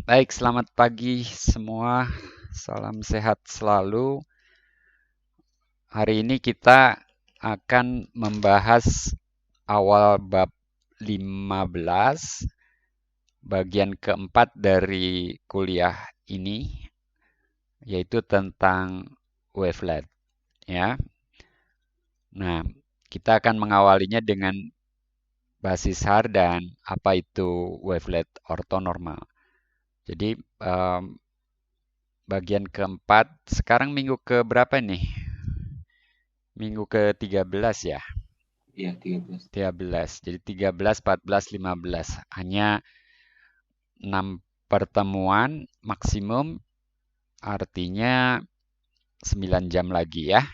Baik, selamat pagi semua. Salam sehat selalu. Hari ini kita akan membahas awal bab 15, bagian keempat dari kuliah ini, yaitu tentang wavelet, ya. Nah, kita akan mengawalinya dengan basis SHAR dan apa itu wavelet ortonormal. Jadi, bagian keempat, sekarang minggu ke berapa nih? Minggu ke-13 ya? Iya, 13. 13. Jadi 13, 14, 15. Hanya 6 pertemuan maksimum, artinya 9 jam lagi ya.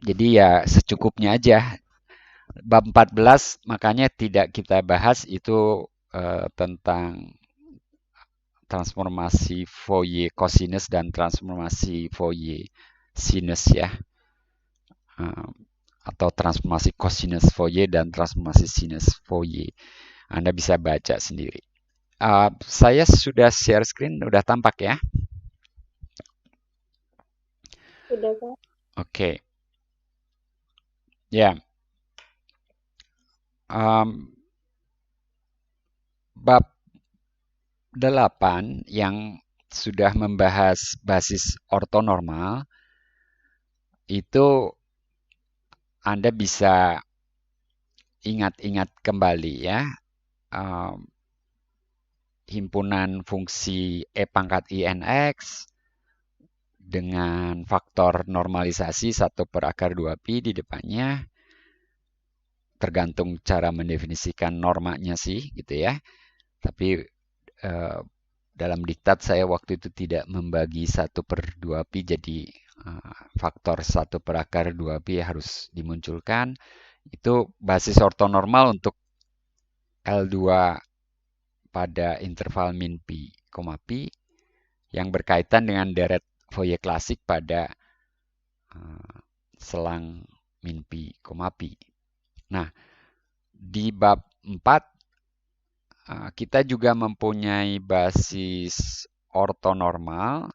Jadi ya secukupnya aja. Bab 14 makanya tidak kita bahas itu tentang transformasi Fourier cosinus dan transformasi Fourier sinus ya. Atau transformasi cosinus Fourier dan transformasi sinus Fourier. Anda bisa baca sendiri. Saya sudah share screen, udah tampak ya? Sudah, Kak. Oke. Ya. Bab 8 yang sudah membahas basis ortonormal, itu Anda bisa ingat-ingat kembali ya. Himpunan fungsi E pangkat INX dengan faktor normalisasi 1/2pi di depannya, tergantung cara mendefinisikan normanya sih gitu ya. Tapi dalam diktat saya waktu itu tidak membagi 1/2pi, jadi faktor 1/2pi harus dimunculkan. Itu basis ortonormal untuk L2 pada interval min pi, pi yang berkaitan dengan deret Fourier klasik pada selang min pi, pi. Nah, di bab 4 kita juga mempunyai basis ortonormal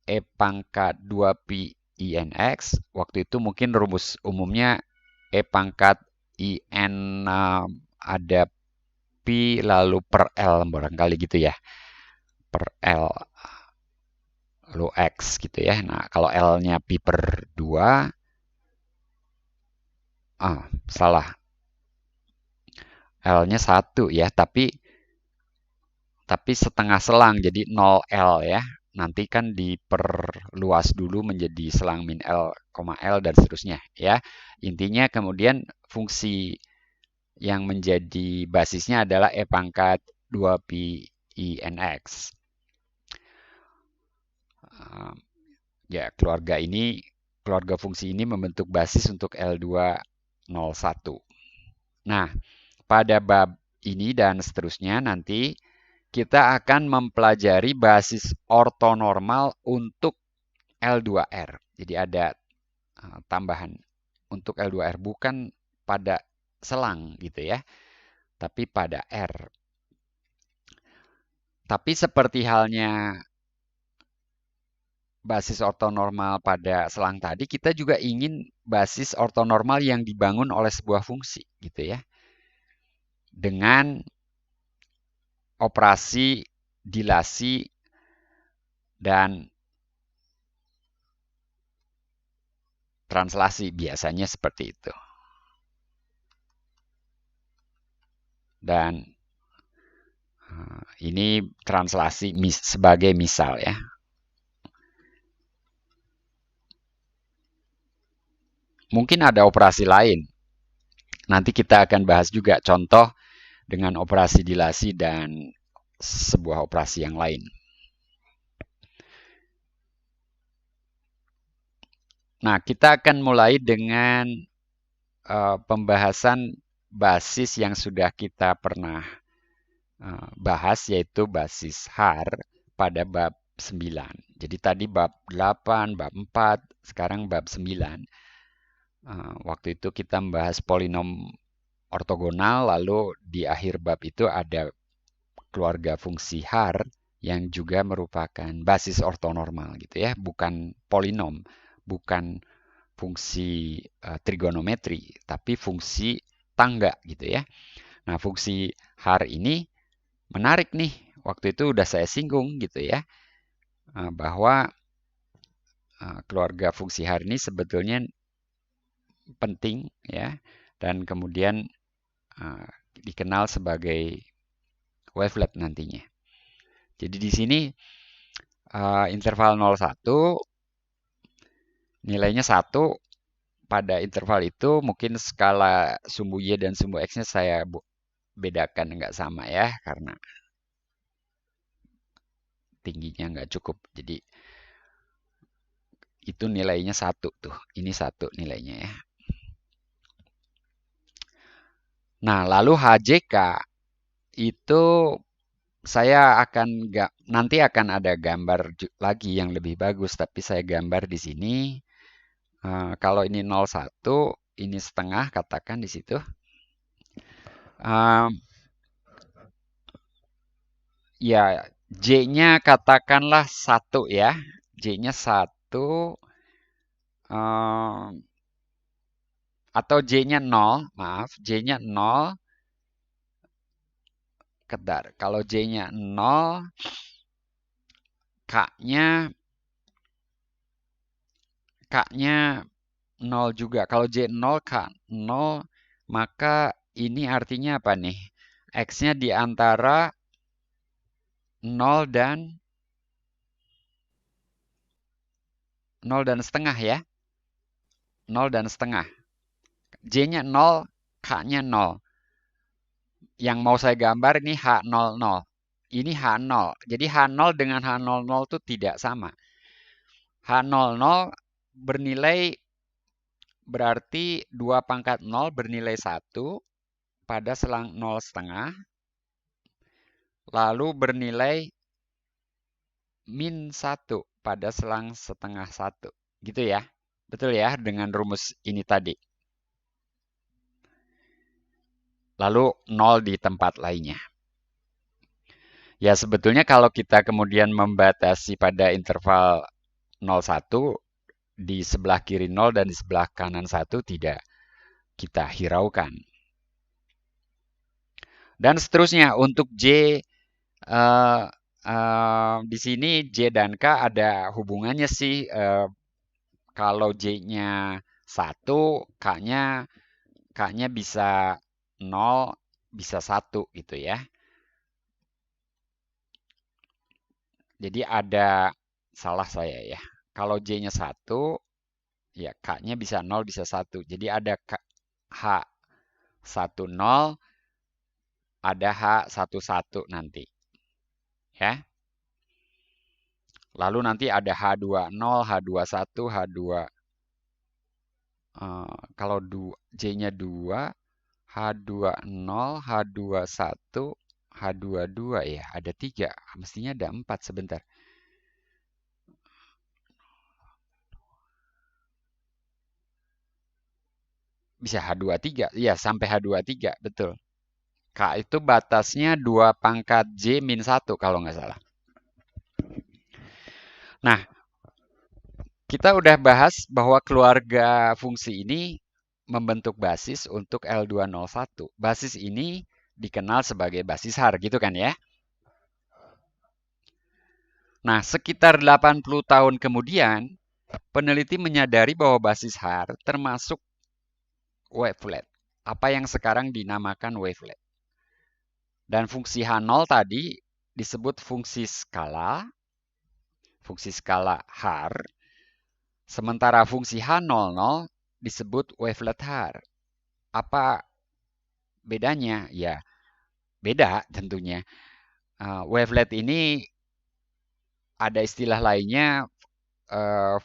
E pangkat 2pi INX. Waktu itu mungkin rumus umumnya E pangkat IN ada pi lalu per L, barangkali gitu ya. Per L lalu X gitu ya. Nah, kalau L-nya pi per 2, salah. L-nya 1 ya, tapi setengah selang, jadi 0L ya. Nanti kan diperluas dulu menjadi selang min L, L dan seterusnya ya. Intinya kemudian fungsi yang menjadi basisnya adalah E pangkat 2pi INX. Ya, keluarga fungsi ini membentuk basis untuk L201. Nah, pada bab ini dan seterusnya nanti kita akan mempelajari basis ortonormal untuk L2R. Jadi ada tambahan untuk L2R, bukan pada selang gitu ya, tapi pada R. Tapi seperti halnya basis ortonormal pada selang tadi, kita juga ingin basis ortonormal yang dibangun oleh sebuah fungsi gitu ya. Dengan operasi dilasi dan translasi, biasanya seperti itu. Dan ini translasi sebagai misal ya. Mungkin ada operasi lain. Nanti kita akan bahas juga contoh dengan operasi dilasi dan sebuah operasi yang lain. Nah, kita akan mulai dengan pembahasan basis yang sudah kita pernah bahas, yaitu basis HAR pada bab 9. Jadi tadi bab 8, bab 4, sekarang bab 9. Waktu itu kita membahas polinom ortogonal, lalu di akhir bab itu ada keluarga fungsi Har yang juga merupakan basis ortonormal gitu ya, bukan polinom, bukan fungsi trigonometri, tapi fungsi tangga gitu ya. Nah, fungsi Har ini menarik nih. Waktu itu udah saya singgung gitu ya, bahwa keluarga fungsi Har ini sebetulnya penting ya, dan kemudian dikenal sebagai wavelet nantinya. Jadi di sini interval 0,1 nilainya 1 pada interval itu mungkin skala sumbu Y dan sumbu X-nya saya bedakan nggak sama ya, karena tingginya nggak cukup. Jadi itu nilainya 1 tuh. Ini 1 nilainya ya. Nah, lalu HJK itu saya akan nanti akan ada gambar lagi yang lebih bagus, tapi saya gambar di sini. Kalau ini 0,1, ini setengah katakan di situ. Ya, J-nya katakanlah 1 ya. J-nya 1 atau J-nya 0, maaf, J-nya 0. Kedar. Kalau J-nya 0, K-nya 0 juga. Kalau J 0, K 0, maka ini artinya apa nih? X-nya di antara 0 dan 0 dan setengah ya. 0 dan setengah. J-nya 0, K-nya 0. Yang mau saya gambar ini H00. Ini H0. Jadi H0 dengan H00 itu tidak sama. H00 bernilai berarti 2 pangkat 0 bernilai 1 pada selang 0 setengah. Lalu bernilai min 1 pada selang setengah 1. Gitu ya. Betul ya dengan rumus ini tadi. Lalu 0 di tempat lainnya. Ya sebetulnya kalau kita kemudian membatasi pada interval 0,1, di sebelah kiri 0 dan di sebelah kanan 1 tidak kita hiraukan. Dan seterusnya untuk J di sini J dan K ada hubungannya sih. Kalau J-nya 1, K-nya bisa 0, bisa 1 gitu ya. Jadi ada salah saya ya. Kalau J-nya 1, ya K-nya bisa 0, bisa 1. Jadi ada H10, ada H11 nanti. Ya. Lalu nanti ada H20, H21, H2. Kalau J-nya 2, H20, H21, H22 ya. Ada 3. Mestinya ada 4 sebentar. Bisa H23. Iya, sampai H23. Betul. K itu batasnya 2 pangkat J min 1 kalau nggak salah. Nah, kita udah bahas bahwa keluarga fungsi ini membentuk basis untuk L201. Basis ini dikenal sebagai basis Har, gitu kan ya? Nah, sekitar 80 tahun kemudian, peneliti menyadari bahwa basis Har termasuk wavelet. Apa yang sekarang dinamakan wavelet. Dan fungsi H0 tadi disebut fungsi skala Har. Sementara fungsi H00 disebut wavelet Har. Apa bedanya? Ya, beda tentunya. Wavelet ini ada istilah lainnya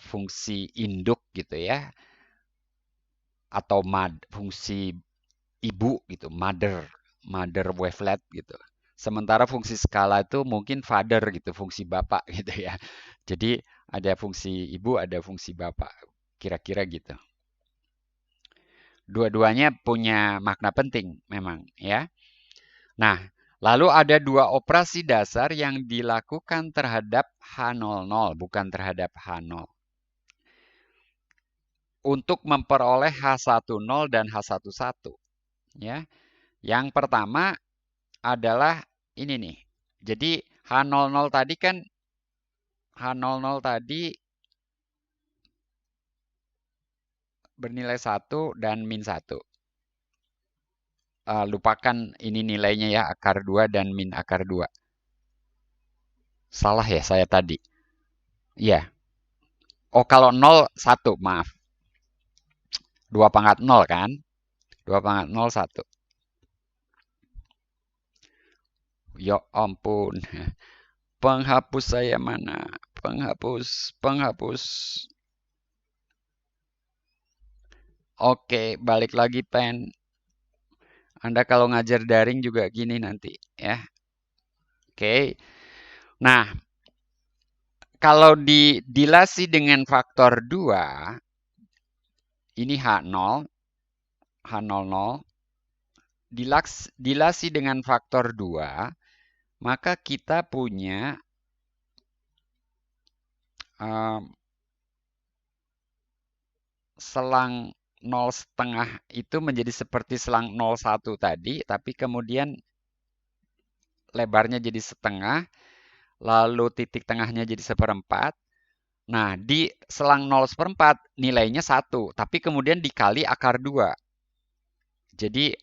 fungsi induk gitu ya. Atau fungsi ibu gitu, mother wavelet gitu. Sementara fungsi skala itu mungkin father gitu, fungsi bapak gitu ya. Jadi ada fungsi ibu, ada fungsi bapak, kira-kira gitu. Dua-duanya punya makna penting memang ya. Nah, lalu ada dua operasi dasar yang dilakukan terhadap H00, bukan terhadap H0. Untuk memperoleh H10 dan H11. Ya. Yang pertama adalah ini nih. Jadi H00 tadi kan H00 tadi bernilai 1 dan min 1. Lupakan ini nilainya ya, akar 2 dan min akar 2. Salah ya saya tadi. Iya. Oh, kalau 0, 1, maaf. 2 pangkat 0 kan? 2 pangkat 0, 1. Ya ampun. Penghapus saya mana? Penghapus. Oke, balik lagi pen. Anda kalau ngajar daring juga gini nanti ya. Oke. Nah, kalau dilasi dengan faktor 2, ini H0, dilasi dengan faktor 2, maka kita punya selang 0,5 itu menjadi seperti selang 0,1 tadi, tapi kemudian lebarnya jadi setengah, lalu titik tengahnya jadi 1/4. Nah, di selang 0/4 nilainya 1, tapi kemudian dikali akar 2. Jadi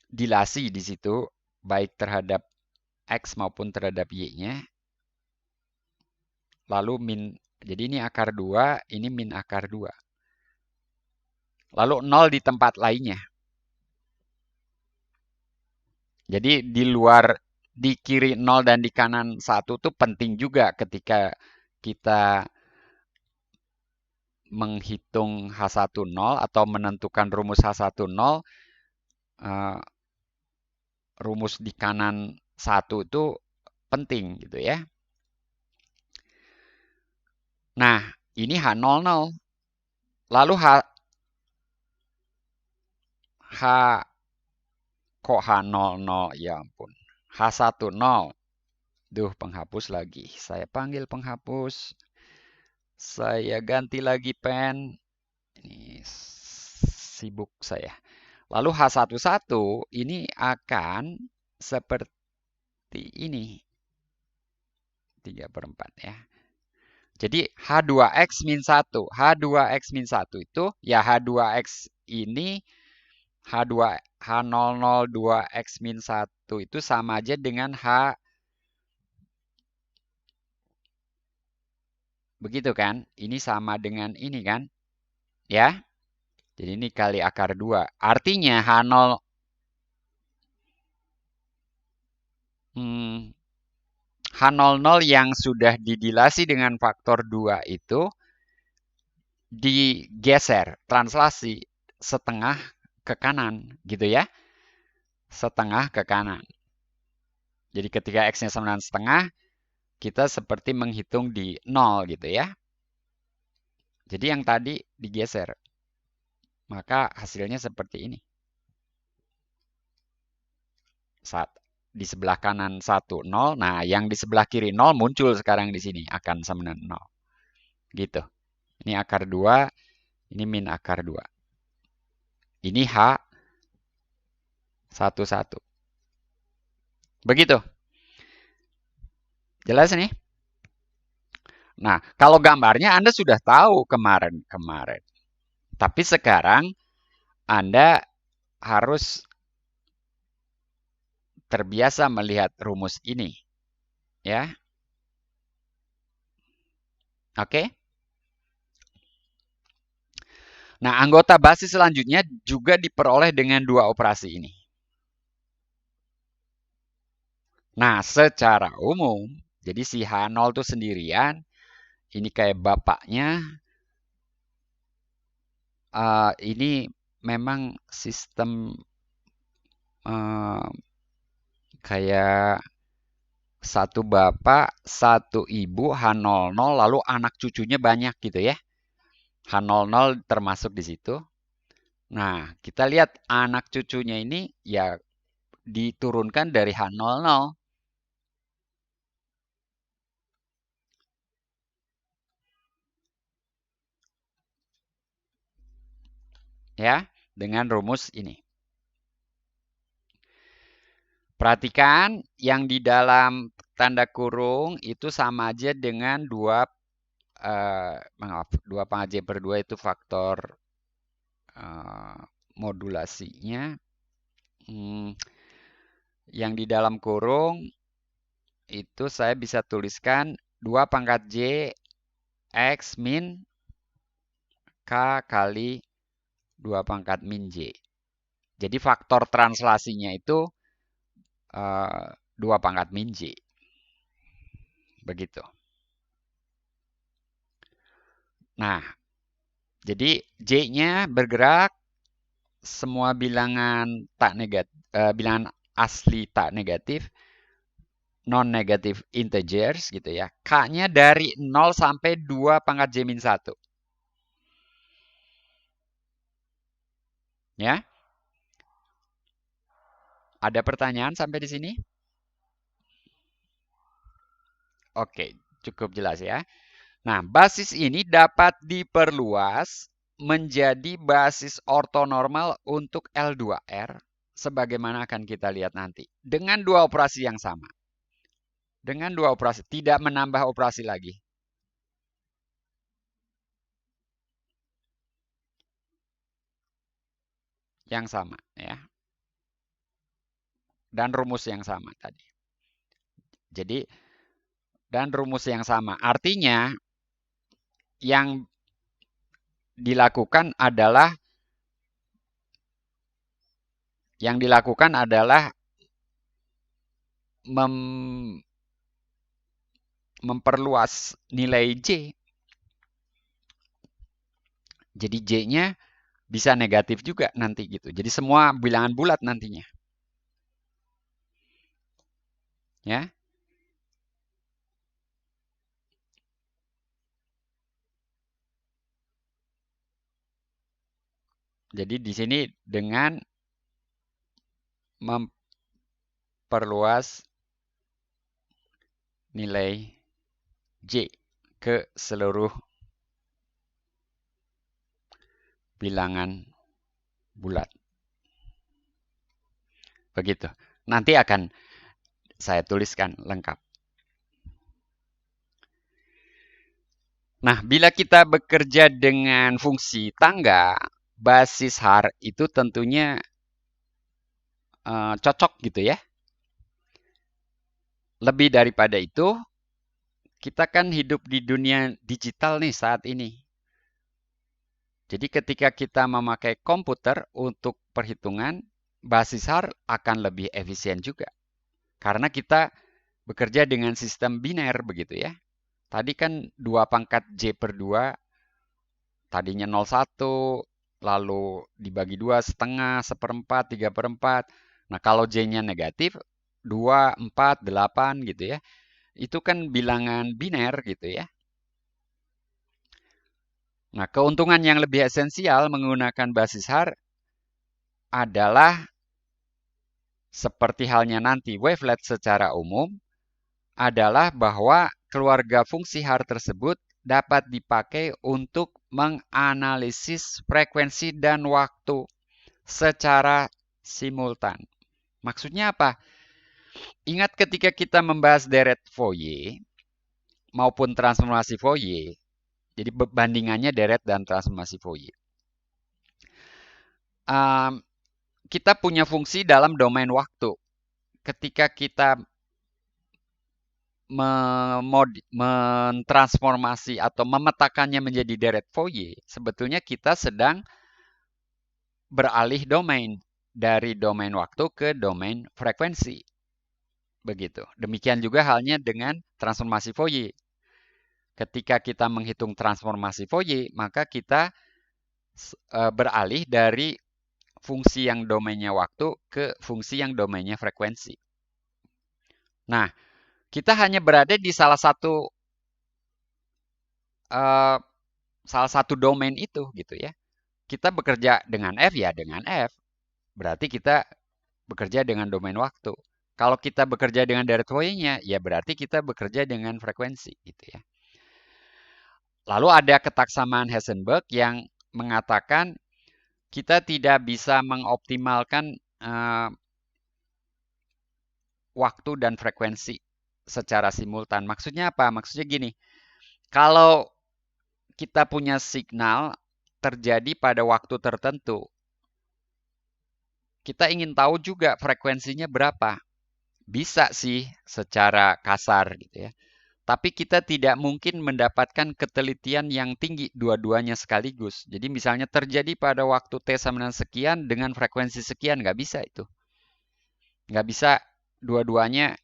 dilasi di situ baik terhadap X maupun terhadap Y-nya. Lalu min, jadi ini akar 2, ini min akar 2. Lalu 0 di tempat lainnya. Jadi di luar, di kiri 0 dan di kanan 1 itu penting juga ketika kita menghitung H10 atau menentukan rumus H10, rumus di kanan 1 itu penting gitu ya. Nah, ini H00. Lalu kok H00, ya ampun. H10. Duh, penghapus lagi. Saya panggil penghapus. Saya ganti lagi pen. Ini sibuk saya. Lalu H11 ini akan seperti ini. 3/4 ya. Jadi H2X min 1. H2X min 1 itu ya H2X ini H002X min 1 itu sama aja dengan H. Begitu kan? Ini sama dengan ini kan? Ya. Jadi ini kali akar 2. Artinya H0 H00 yang sudah didilasi dengan faktor 2 itu digeser, translasi setengah ke kanan gitu ya. Setengah ke kanan. Jadi ketika X-nya sama dengan setengah, kita seperti menghitung di 0 gitu ya. Jadi yang tadi digeser. Maka hasilnya seperti ini. Di sebelah kanan 1, 0. Nah, yang di sebelah kiri 0 muncul sekarang di sini. Akan sama dengan 0. Gitu. Ini akar 2. Ini min akar 2. Ini H11. Begitu. Jelas nih? Nah, kalau gambarnya Anda sudah tahu kemarin. Tapi sekarang Anda harus terbiasa melihat rumus ini. Ya. Oke? Nah, anggota basis selanjutnya juga diperoleh dengan dua operasi ini. Nah, secara umum, jadi si H0 itu sendirian, ini kayak bapaknya, ini memang sistem kayak satu bapak, satu ibu, H00, lalu anak cucunya banyak gitu ya. H00 termasuk di situ. Nah, kita lihat anak cucunya ini ya diturunkan dari H00 ya dengan rumus ini. Perhatikan yang di dalam tanda kurung itu sama aja dengan maaf, 2 pangkat J per 2 itu faktor modulasinya. Yang di dalam kurung itu saya bisa tuliskan 2 pangkat J X min K kali 2 pangkat min J. Jadi faktor translasinya itu 2 pangkat min J. Begitu. Nah, jadi J-nya bergerak semua bilangan tak negatif, bilangan asli tak negatif, non-negative integers gitu ya. K-nya dari 0 sampai 2 pangkat J min 1. Ya. Ada pertanyaan sampai di sini? Oke, cukup jelas ya. Nah, basis ini dapat diperluas menjadi basis ortonormal untuk L2R sebagaimana akan kita lihat nanti dengan dua operasi yang sama. Dengan dua operasi, tidak menambah operasi lagi. Yang sama ya. Dan rumus yang sama tadi. Jadi dan rumus yang sama. Artinya yang dilakukan adalah memperluas nilai J. Jadi J-nya bisa negatif juga nanti gitu. Jadi semua bilangan bulat nantinya. Ya. Jadi di sini dengan memperluas nilai J ke seluruh bilangan bulat. Begitu. Nanti akan saya tuliskan lengkap. Nah, bila kita bekerja dengan fungsi tangga, basis har itu tentunya cocok gitu ya. Lebih daripada itu, kita kan hidup di dunia digital nih saat ini. Jadi ketika kita memakai komputer untuk perhitungan, basis har akan lebih efisien juga. Karena kita bekerja dengan sistem biner begitu ya. Tadi kan 2 pangkat J per 2, tadinya 0,1, lalu dibagi 2 setengah, seperempat, 3 per 4. Nah kalau J-nya negatif, 2, 4, 8 gitu ya. Itu kan bilangan biner gitu ya. Nah keuntungan yang lebih esensial menggunakan basis har adalah seperti halnya nanti wavelet secara umum, adalah bahwa keluarga fungsi har tersebut dapat dipakai untuk menganalisis frekuensi dan waktu secara simultan. Maksudnya apa? Ingat ketika kita membahas deret Fourier maupun transformasi Fourier, jadi bandingannya deret dan transformasi Fourier. Kita punya fungsi dalam domain waktu. Ketika kita mentransformasi atau memetakannya menjadi deret Fourier, sebetulnya kita sedang beralih domain dari domain waktu ke domain frekuensi. Begitu. Demikian juga halnya dengan transformasi Fourier. Ketika kita menghitung transformasi Fourier, maka kita beralih dari fungsi yang domainnya waktu ke fungsi yang domainnya frekuensi. Nah, kita hanya berada di salah satu domain itu gitu ya. kita bekerja dengan F ya dengan F. Berarti kita bekerja dengan domain waktu. Kalau kita bekerja dengan direct way-nya, ya berarti kita bekerja dengan frekuensi gitu ya. Lalu ada ketaksamaan Heisenberg yang mengatakan kita tidak bisa mengoptimalkan waktu dan frekuensi secara simultan. Maksudnya apa? Maksudnya gini, kalau kita punya signal terjadi pada waktu tertentu, kita ingin tahu juga frekuensinya berapa. Bisa sih secara kasar gitu ya. Tapi kita tidak mungkin mendapatkan ketelitian yang tinggi dua-duanya sekaligus. Jadi misalnya terjadi pada waktu T sama dengan sekian dengan frekuensi sekian, nggak bisa itu. Nggak bisa dua-duanya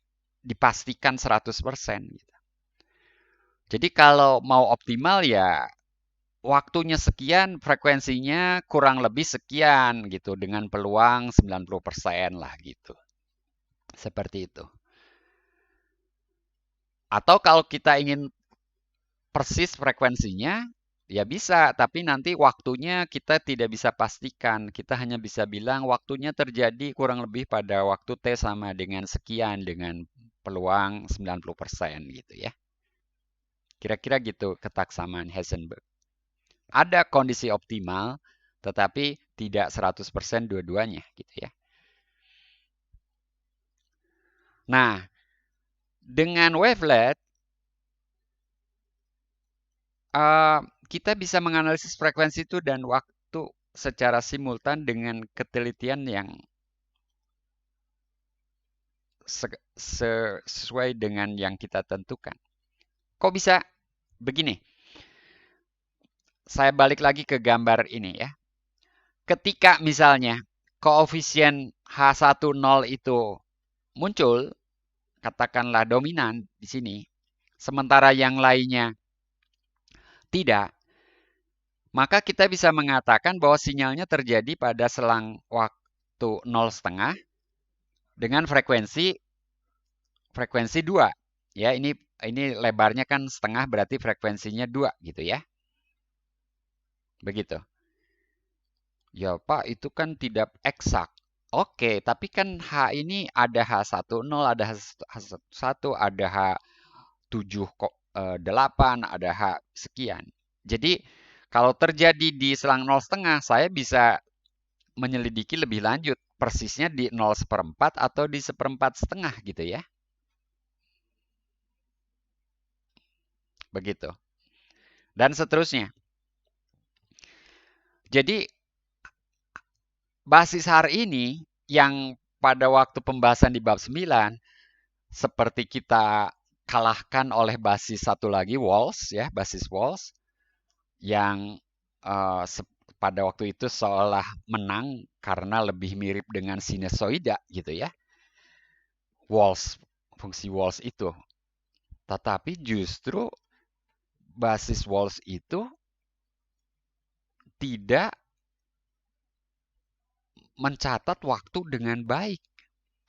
dipastikan 100%. Gitu. Jadi kalau mau optimal ya waktunya sekian, frekuensinya kurang lebih sekian gitu dengan peluang 90% lah gitu. Seperti itu. Atau kalau kita ingin persis frekuensinya, ya bisa, tapi nanti waktunya kita tidak bisa pastikan. Kita hanya bisa bilang waktunya terjadi kurang lebih pada waktu T sama dengan sekian dengan peluang 90% gitu ya. Kira-kira gitu ketaksamaan Heisenberg. Ada kondisi optimal, tetapi tidak 100% dua-duanya gitu ya. Nah, dengan wavelet, kita bisa menganalisis frekuensi itu dan waktu secara simultan dengan ketelitian yang sesuai dengan yang kita tentukan. Kok bisa begini? Saya balik lagi ke gambar ini ya. Ketika misalnya koefisien H10 itu muncul, katakanlah dominan di sini, sementara yang lainnya tidak, maka kita bisa mengatakan bahwa sinyalnya terjadi pada selang waktu 0,5 dengan frekuensi 2. Ya, ini lebarnya kan setengah berarti frekuensinya 2 gitu ya. Begitu. Ya, Pak, itu kan tidak eksak. Oke, tapi kan H ini ada H10, ada H1, ada H78, ada H sekian. Jadi, kalau terjadi di selang 0,5, saya bisa menyelidiki lebih lanjut. Persisnya di 0,1/4 atau di 1/4,5 gitu ya. Begitu. Dan seterusnya. Jadi, basis hari ini yang pada waktu pembahasan di bab 9 seperti kita kalahkan oleh basis satu lagi Walsh ya, basis Walsh yang pada waktu itu seolah menang karena lebih mirip dengan sinusoida gitu ya. Walsh, fungsi Walsh itu. Tetapi justru basis Walsh itu tidak mencatat waktu dengan baik.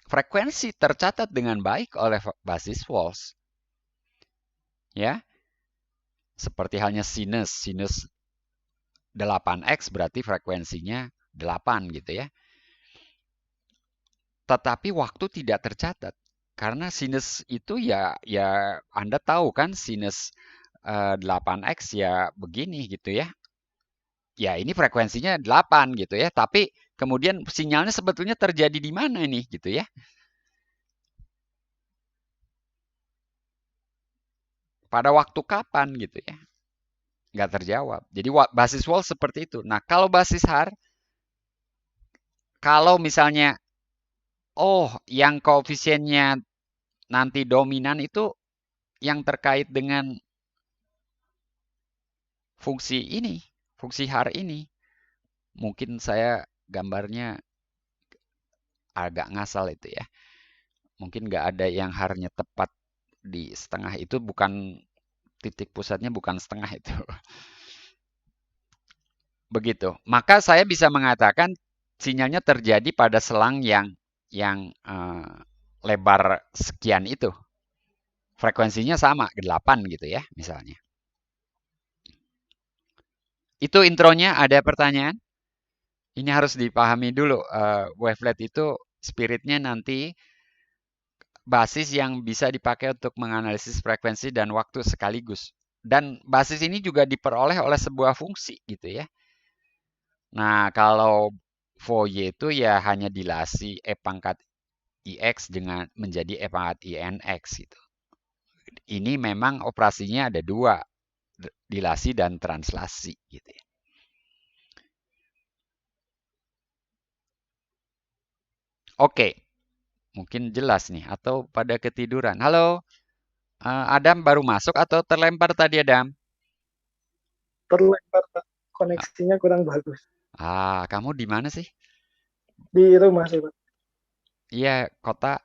Frekuensi tercatat dengan baik oleh basis Walsh. Ya. Seperti halnya sinus. Sinus 8x berarti frekuensinya 8 gitu ya. Tetapi waktu tidak tercatat. Karena sinus itu ya Anda tahu kan sinus 8x ya begini gitu ya. Ya ini frekuensinya 8 gitu ya. Tapi kemudian sinyalnya sebetulnya terjadi di mana ini gitu ya. Pada waktu kapan gitu ya. Nggak terjawab. Jadi basis Walsh seperti itu. Nah kalau basis Haar, kalau misalnya, oh yang koefisiennya nanti dominan itu yang terkait dengan fungsi ini, fungsi Haar ini. Mungkin saya gambarnya agak ngasal itu ya. Mungkin nggak ada yang Haar-nya tepat di setengah itu, bukan titik pusatnya bukan setengah itu. Begitu. Maka saya bisa mengatakan sinyalnya terjadi pada selang yang lebar sekian itu. Frekuensinya sama, 8 gitu ya misalnya. Itu intronya, ada pertanyaan? Ini harus dipahami dulu. Wavelet itu spiritnya nanti basis yang bisa dipakai untuk menganalisis frekuensi dan waktu sekaligus. Dan basis ini juga diperoleh oleh sebuah fungsi gitu ya. Nah, kalau Fourier itu ya hanya dilasi E pangkat IX dengan menjadi E pangkat INX gitu. Ini memang operasinya ada dua, dilasi dan translasi gitu ya. Oke, mungkin jelas nih atau pada ketiduran. Halo, Adam baru masuk atau terlempar tadi Adam? Terlempar, Pak. Koneksinya kurang bagus. Kamu di mana sih? Di rumah sih, Pak. Iya, kota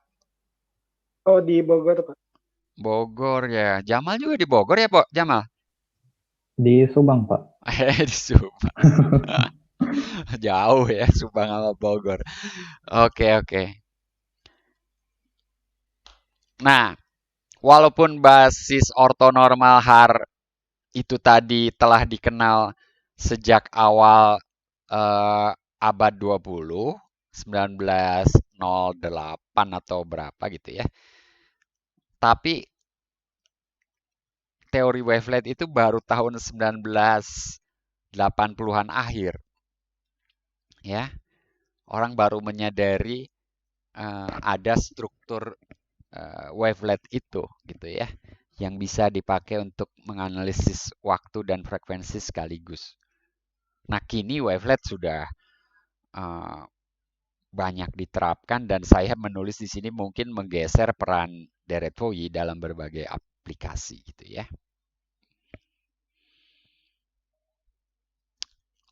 Oh, di Bogor, Pak. Bogor ya. Jamal juga di Bogor ya, Pok? Jamal? Di Subang, Pak. Di Subang. Jauh ya, Subang sama Bogor. Oke, oke. Nah, walaupun basis ortonormal Har itu tadi telah dikenal sejak awal abad 20, 1908 atau berapa gitu ya. Tapi teori wavelet itu baru tahun 1980-an akhir ya. Orang baru menyadari ada struktur wavelet itu gitu ya yang bisa dipakai untuk menganalisis waktu dan frekuensi sekaligus. Nah, kini wavelet sudah uh, banyak diterapkan dan saya menulis di sini mungkin menggeser peran Deret Foyi dalam berbagai aplikasi gitu ya.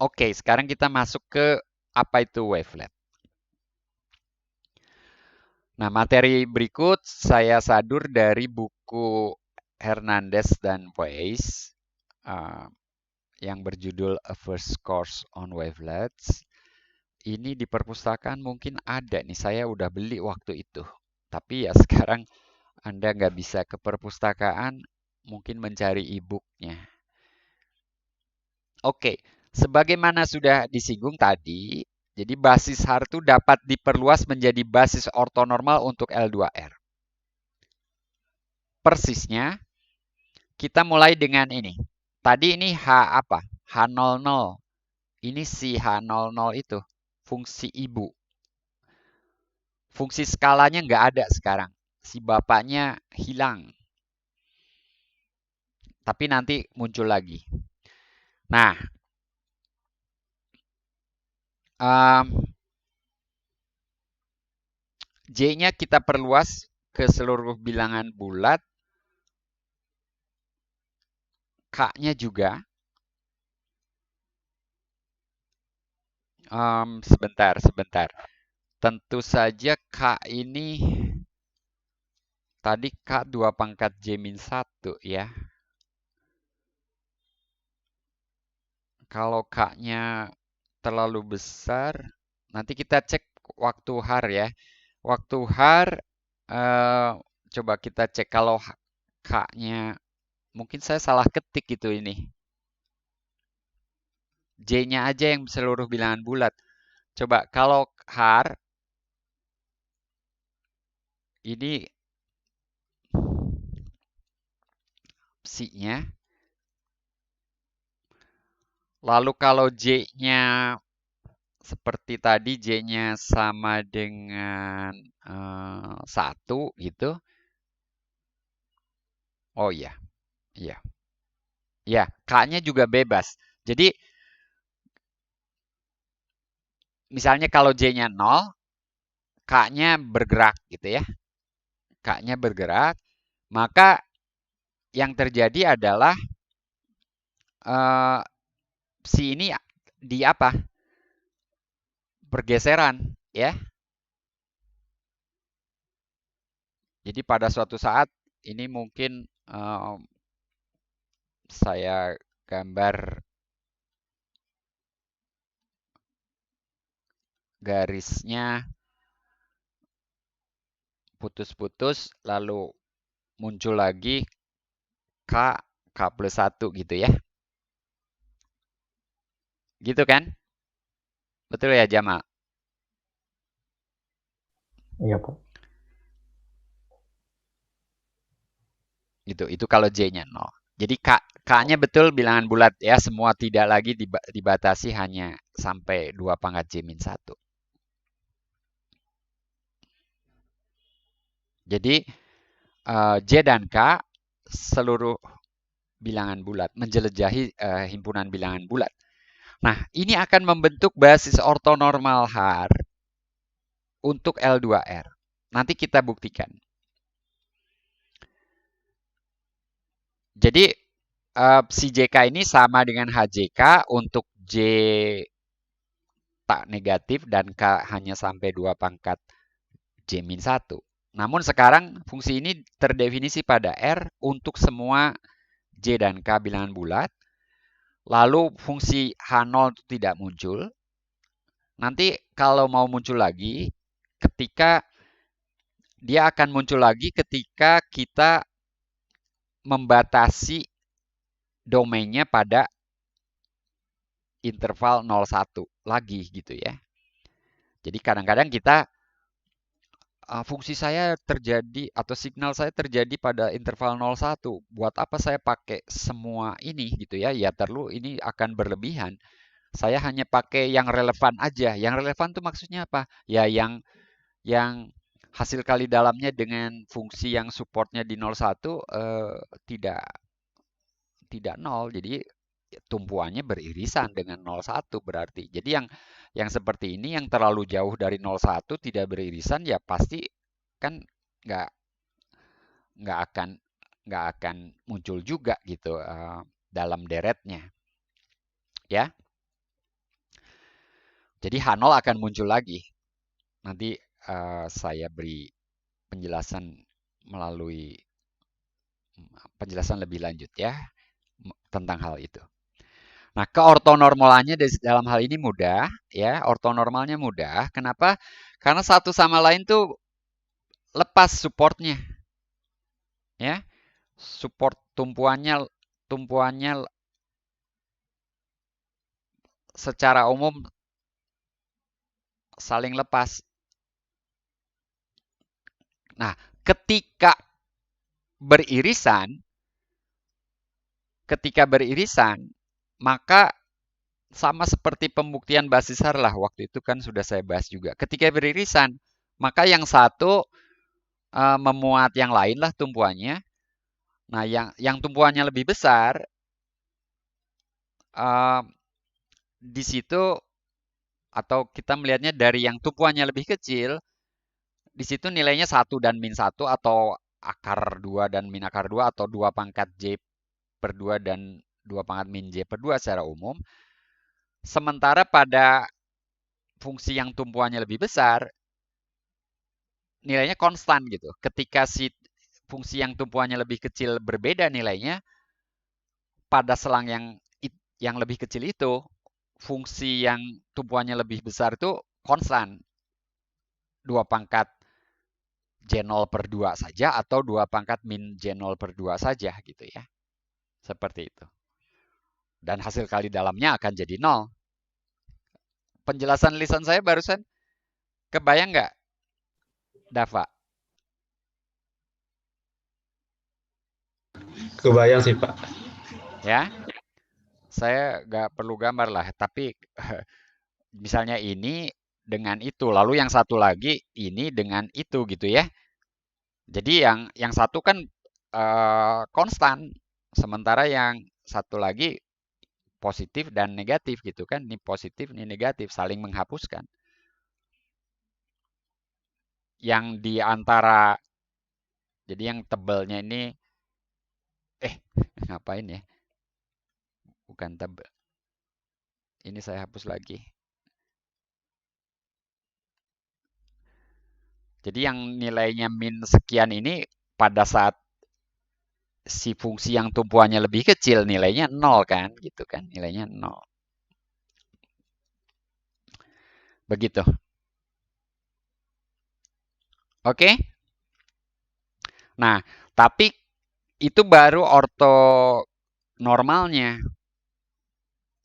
Oke, sekarang kita masuk ke apa itu wavelet. Nah, materi berikut saya sadur dari buku Hernandez dan Weiss yang berjudul A First Course on Wavelets. Ini di perpustakaan mungkin ada nih, saya udah beli waktu itu. Tapi ya sekarang Anda nggak bisa ke perpustakaan, mungkin mencari e-booknya. Oke, sebagaimana sudah disinggung tadi, jadi basis Haar itu dapat diperluas menjadi basis ortonormal untuk L2R. Persisnya, kita mulai dengan ini. Tadi ini H apa? H00. Ini si H00 itu, fungsi ibu. Fungsi skalanya nggak ada sekarang. Si bapaknya hilang. Tapi nanti muncul lagi. Nah, J-nya kita perluas ke seluruh bilangan bulat. K-nya juga. Sebentar. Tentu saja K ini tadi K 2 pangkat J-1 ya. Kalau K-nya terlalu besar, nanti kita cek waktu Har ya. Waktu Har, coba kita cek kalau K-nya, mungkin saya salah ketik gitu ini. J-nya aja yang seluruh bilangan bulat. Coba kalau Har, ini psi-nya. Lalu kalau J-nya seperti tadi J-nya sama dengan 1 gitu. Oh iya, iya. Ya, K-nya juga bebas. Jadi misalnya kalau J-nya 0, K-nya bergerak gitu ya. K-nya bergerak, maka yang terjadi adalah si ini di apa? Pergeseran ya. Jadi pada suatu saat ini mungkin saya gambar garisnya putus-putus lalu muncul lagi K, K+1 gitu ya. Gitu kan? Betul ya, Jamal? Iya, Pak. Itu kalau J-nya 0. Jadi K-nya betul bilangan bulat ya, semua tidak lagi dibatasi hanya sampai 2 pangkat J-1. Jadi J dan K seluruh bilangan bulat, menjelajahi himpunan bilangan bulat. Nah, ini akan membentuk basis ortonormal Haar untuk L2R. Nanti kita buktikan. Jadi si JK ini sama dengan HJK untuk J tak negatif dan K hanya sampai 2 pangkat J-1. Namun sekarang fungsi ini terdefinisi pada R untuk semua J dan K bilangan bulat. Lalu fungsi H0 itu tidak muncul. Nanti kalau mau muncul lagi, dia akan muncul lagi ketika kita membatasi domainnya pada interval 0,1 lagi gitu ya. Jadi kadang-kadang kita fungsi saya terjadi atau signal saya terjadi pada interval 0,1. Buat apa saya pakai semua ini gitu ya? Ya ini akan berlebihan. Saya hanya pakai yang relevan aja. Yang relevan tuh maksudnya apa? Ya yang hasil kali dalamnya dengan fungsi yang supportnya di 0,1 tidak 0. Jadi tumpuannya beririsan dengan 0,1 berarti. Jadi yang seperti ini yang terlalu jauh dari 0,1 tidak beririsan ya pasti kan nggak nggak akan muncul juga gitu dalam deretnya. Ya. Jadi H0 akan muncul lagi. Nanti saya beri penjelasan melalui penjelasan lebih lanjut ya tentang hal itu. Nah, keortonormalannya dalam hal ini mudah ya, ortonormalnya mudah. Kenapa? Karena satu sama lain tuh lepas supportnya. Ya. Support tumpuannya secara umum saling lepas. Nah, ketika beririsan, maka sama seperti pembuktian basis Haar lah, waktu itu kan sudah saya bahas juga. Ketika beririsan, maka yang satu memuat yang lain lah tumpuannya. Nah, yang tumpuannya lebih besar, di situ atau kita melihatnya dari yang tumpuannya lebih kecil, di situ nilainya 1 dan min 1 atau akar 2 dan min akar 2 atau 2 pangkat J per 2 dan 2 pangkat min J per 2 secara umum. Sementara pada fungsi yang tumpuannya lebih besar, nilainya konstan gitu. Ketika si fungsi yang tumpuannya lebih kecil berbeda nilainya, pada selang yang lebih kecil itu, fungsi yang tumpuannya lebih besar itu konstan. 2 pangkat J0 per 2 saja atau 2 pangkat min J0 per 2 saja gitu ya. Seperti itu. Dan hasil kali dalamnya akan jadi 0. Penjelasan lisan saya barusan kebayang nggak, Dava? Kebayang sih, Pak. Ya, saya nggak perlu gambar lah, tapi misalnya ini dengan itu, lalu yang satu lagi ini dengan itu gitu ya. Jadi yang satu kan konstan, sementara yang satu lagi positif dan negatif gitu kan. Ini positif, ini negatif, saling menghapuskan. Yang di antara, jadi yang tebelnya ini, ngapain ya? Bukan tebel. Ini saya hapus lagi. Jadi yang nilainya min sekian ini pada saat si fungsi yang tumpuannya lebih kecil nilainya 0 kan, gitu kan, nilainya 0. Begitu. Oke? Nah, tapi itu baru orto normalnya.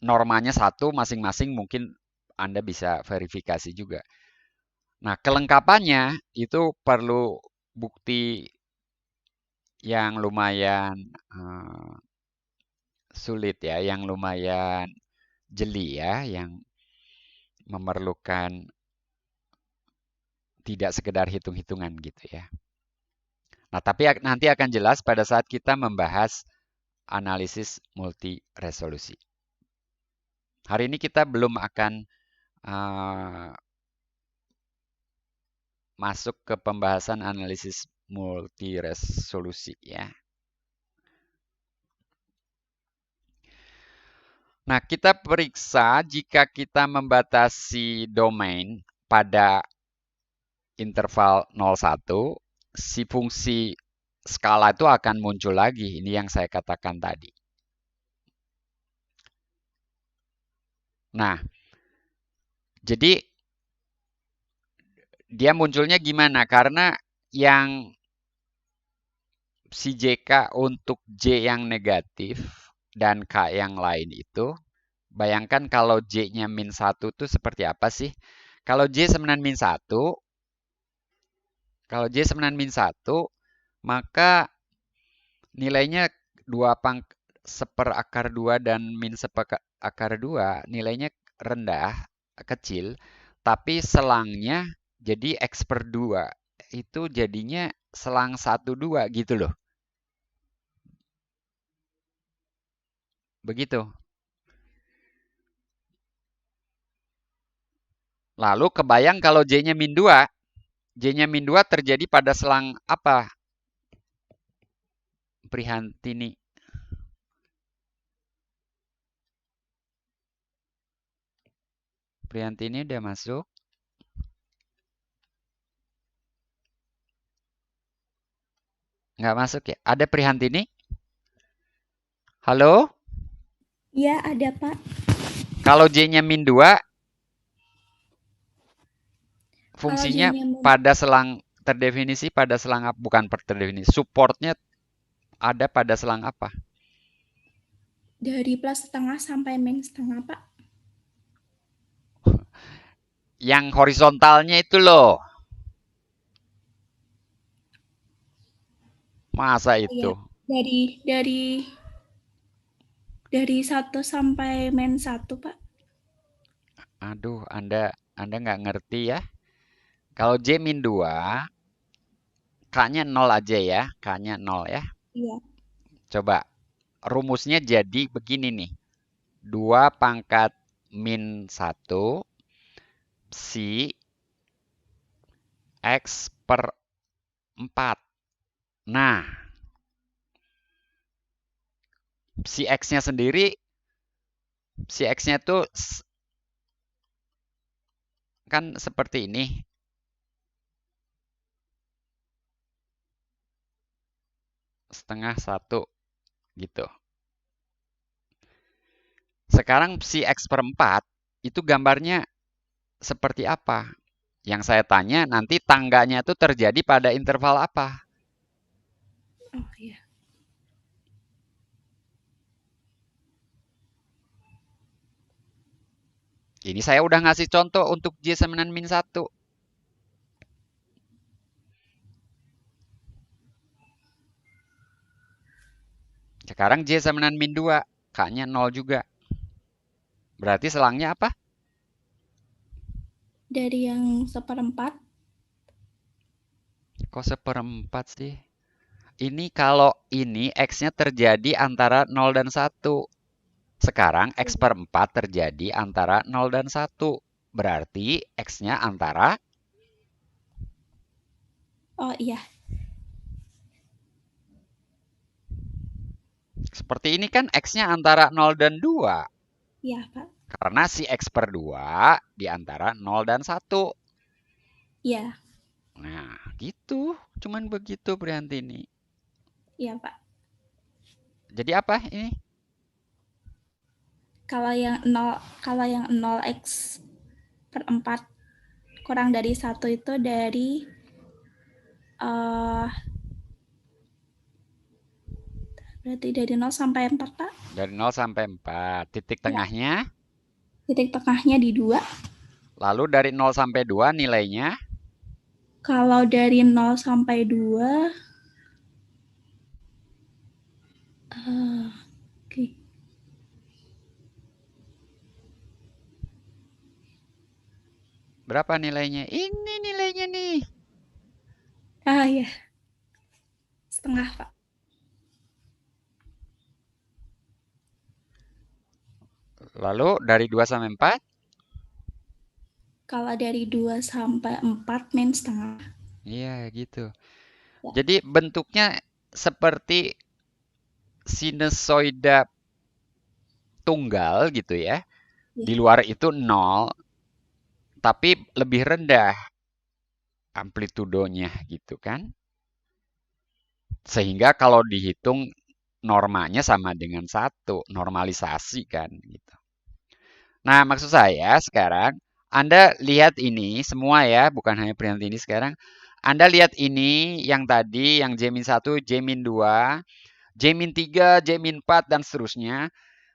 Normanya 1 masing-masing mungkin Anda bisa verifikasi juga. Nah, kelengkapannya itu perlu bukti yang lumayan sulit ya, yang lumayan jeli ya, yang memerlukan tidak sekedar hitung-hitungan gitu ya. Nah, tapi nanti akan jelas pada saat kita membahas analisis multi resolusi. Hari ini kita belum akan masuk ke pembahasan analisis multi resolusi ya. Nah, kita periksa jika kita membatasi domain pada interval 0,1, si fungsi skala itu akan muncul lagi. Ini yang saya katakan tadi. Nah, jadi dia munculnya gimana? Karena yang si JK untuk J yang negatif dan K yang lain itu, bayangkan kalau J-nya min 1 itu seperti apa sih? Kalau J semanan min 1, kalau J semanan min 1, maka nilainya 2 seperakar 2 dan min seperakar 2, nilainya rendah, kecil, tapi selangnya jadi X per 2. Itu jadinya selang 1, 2 gitu loh. Begitu. Lalu kebayang kalau J-nya min 2. J-nya min 2 terjadi pada selang apa? Prihantini. Prihantini udah masuk. Nggak masuk ya? Ada Prihantini? Halo? Iya, ada, Pak. Kalau J-nya min 2, fungsinya pada selang terdefinisi pada selang apa? Bukan terdefinisi. Supportnya ada pada selang apa? Dari plus setengah sampai min setengah, Pak. Yang horizontalnya itu loh. Masa itu? Ya, dari 1 sampai min 1, Pak. Aduh, Anda nggak ngerti ya. Kalau J min 2, K-nya 0 aja ya. K-nya 0 ya. Iya. Coba, rumusnya jadi begini nih. 2 pangkat min 1 si X per 4. Nah, si X-nya sendiri, si X-nya tuh kan seperti ini. Setengah 1 gitu. Sekarang si X per 4 itu gambarnya seperti apa? Yang saya tanya nanti tangganya itu terjadi pada interval apa? Oh, iya. Ini saya udah ngasih contoh untuk J samanan min 1. Sekarang J samanan min 2. K-nya 0 juga. Berarti selangnya apa? Dari yang seperempat. Kok seperempat sih? Ini kalau ini X-nya terjadi antara 0 dan 1. Sekarang X per 4 terjadi antara 0 dan 1. Berarti X-nya antara? Oh, iya. Seperti ini kan X-nya antara 0 dan 2. Iya, Pak. Karena si X per 2 di antara 0 dan 1. Iya. Nah, gitu. Cuman begitu Priantini. Iya, Pak. Jadi apa ini? Kalau yang 0 X per 4 kurang dari 1 itu dari berarti dari 0 sampai 4, Pak. Dari 0 sampai 4. Titik tengahnya? Titik tengahnya di 2. Lalu dari 0 sampai 2 nilainya? Kalau dari 0 sampai 2, oke. Berapa nilainya? Ini nilainya nih. Ya, setengah, Pak. Lalu dari 2 sampai 4? Kalau dari 2 sampai 4 min setengah. Iya, gitu. Ya. Jadi bentuknya seperti sinusoida tunggal gitu ya. Di luar itu 0, tapi lebih rendah amplitudonya gitu kan. Sehingga kalau dihitung normanya sama dengan 1, normalisasi kan gitu. Nah, maksud saya sekarang Anda lihat ini semua ya, bukan hanya Prianti ini sekarang. Anda lihat ini yang tadi, yang J-1, J-2, J-3, J-4, dan seterusnya.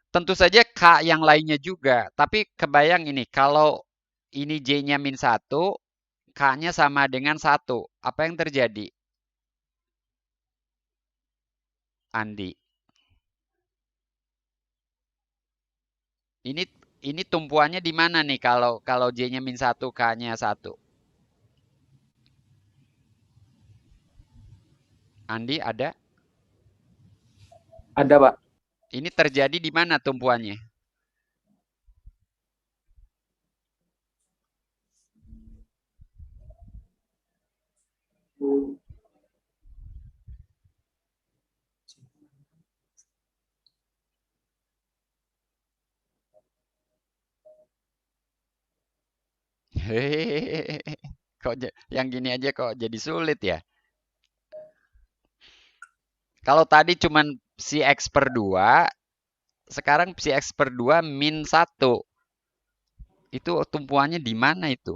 Tentu saja K yang lainnya juga. Tapi kebayang ini, kalau ini J-nya -1, K-nya sama dengan 1. Apa yang terjadi? Andi. Ini tumpuannya di mana nih kalau J-nya -1, K-nya 1? Andi ada? Ada, Pak. Ini terjadi di mana tumpuannya? Hehehe. Yang gini aja kok jadi sulit ya? Kalau tadi cuman si X per 2, sekarang si X per 2 -1. Itu tumpuannya di mana itu?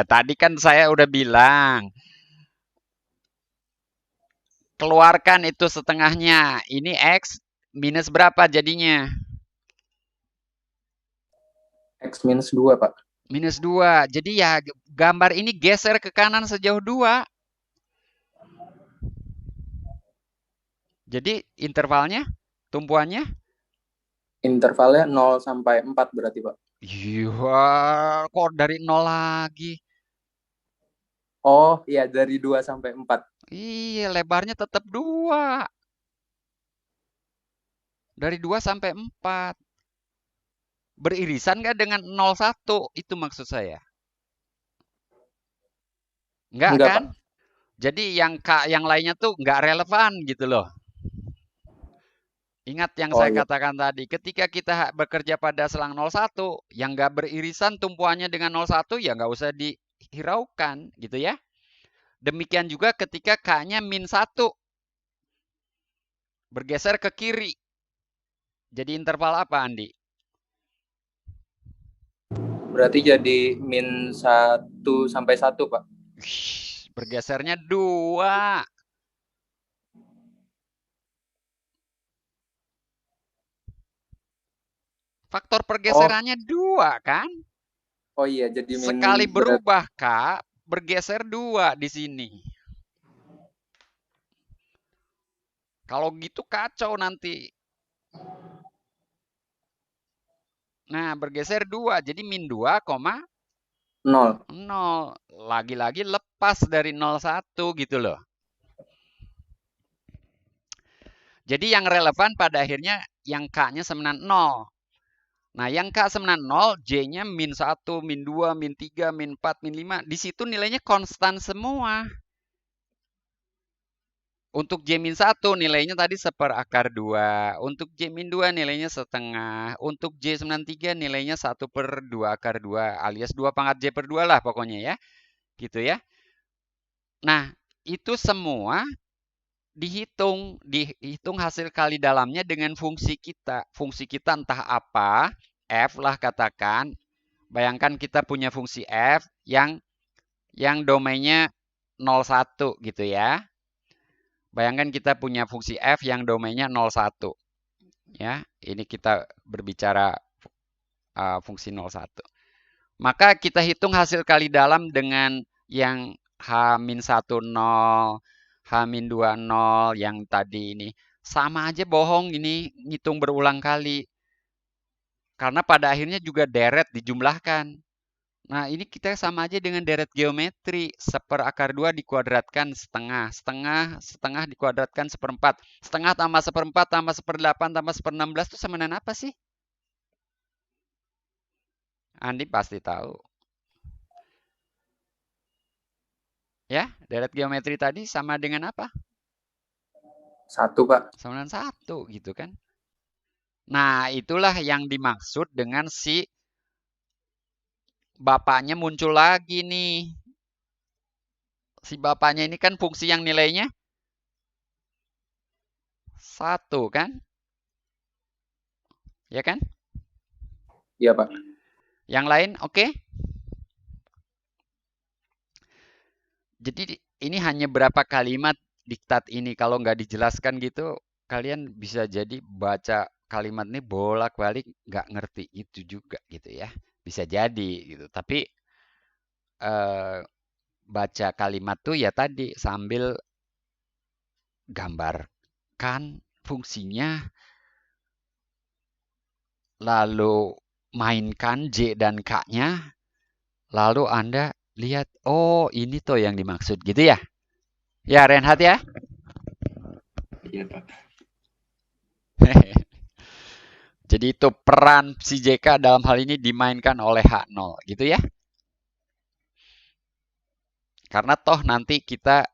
Tadi kan saya udah bilang, keluarkan itu setengahnya. Ini X minus berapa jadinya? X minus 2, Pak. Minus 2. Jadi ya gambar ini geser ke kanan sejauh 2. Jadi intervalnya, tumpuannya? Intervalnya 0 sampai 4 berarti, Pak. Iya, kok dari 0 lagi? Oh, iya dari 2 sampai 4. Iya, lebarnya tetap 2. Dari 2 sampai 4. Beririsan nggak dengan 01? Itu maksud saya. Enggak kan? Pak. Jadi yang K yang lainnya tuh nggak relevan gitu loh. Ingat yang saya katakan tadi, ketika kita bekerja pada selang 01, yang nggak beririsan tumpuannya dengan 01 ya nggak usah dihiraukan gitu ya. Demikian juga ketika K-nya -1. Bergeser ke kiri. Jadi interval apa, Andi? Berarti jadi -1 sampai 1, Pak. Bergesernya 2. Faktor pergeserannya 2 kan? Oh iya, jadi sekali berubah K, bergeser 2 di sini. Kalau gitu kacau nanti. Nah, bergeser 2. Jadi -2, 0. Lagi-lagi lepas dari 01 gitu loh. Jadi yang relevan pada akhirnya yang K-nya sama 0. Nah, yang K sama 0, J-nya -1, -2, -3, -4, -5. Di situ nilainya konstan semua. Untuk J-1 nilainya tadi 1/2. Untuk J-2 nilainya setengah. Untuk J93 nilainya 1/2/2 alias 2 pangkat J per 2 lah pokoknya ya. Gitu ya. Nah, itu semua dihitung hasil kali dalamnya dengan fungsi kita. Fungsi kita entah apa, f lah katakan. Bayangkan kita punya fungsi f yang domainnya 01 gitu ya. Bayangkan kita punya fungsi f yang domainnya 01. Ya, ini kita berbicara fungsi 01. Maka kita hitung hasil kali dalam dengan yang H-10, H-20 yang tadi ini. Sama aja bohong ini, ngitung berulang kali. Karena pada akhirnya juga deret dijumlahkan. Nah, ini kita sama aja dengan deret geometri. 1/2 dikuadratkan setengah. Setengah dikuadratkan 1/4. Setengah tambah 1/4 tambah 1/8 tambah 1/16 itu sama dengan apa sih? Andi pasti tahu. Ya, deret geometri tadi sama dengan apa? 1, Pak. Sama dengan 1 gitu kan. Nah, itulah yang dimaksud dengan si bapaknya muncul lagi nih. Si bapaknya ini kan fungsi yang nilainya 1 kan? Ya kan? Iya, Pak. Yang lain oke? Jadi ini hanya berapa kalimat diktat ini. Kalau nggak dijelaskan gitu, kalian bisa jadi baca kalimat ini bolak-balik nggak ngerti itu juga gitu ya. Bisa jadi gitu. Tapi baca kalimat tuh ya tadi sambil gambarkan fungsinya, lalu mainkan J dan K-nya, lalu Anda lihat, oh ini tuh yang dimaksud gitu ya. Ya Renhat ya. Iya, Pak. Jadi itu peran si JK dalam hal ini dimainkan oleh H0 gitu ya. Karena toh nanti kita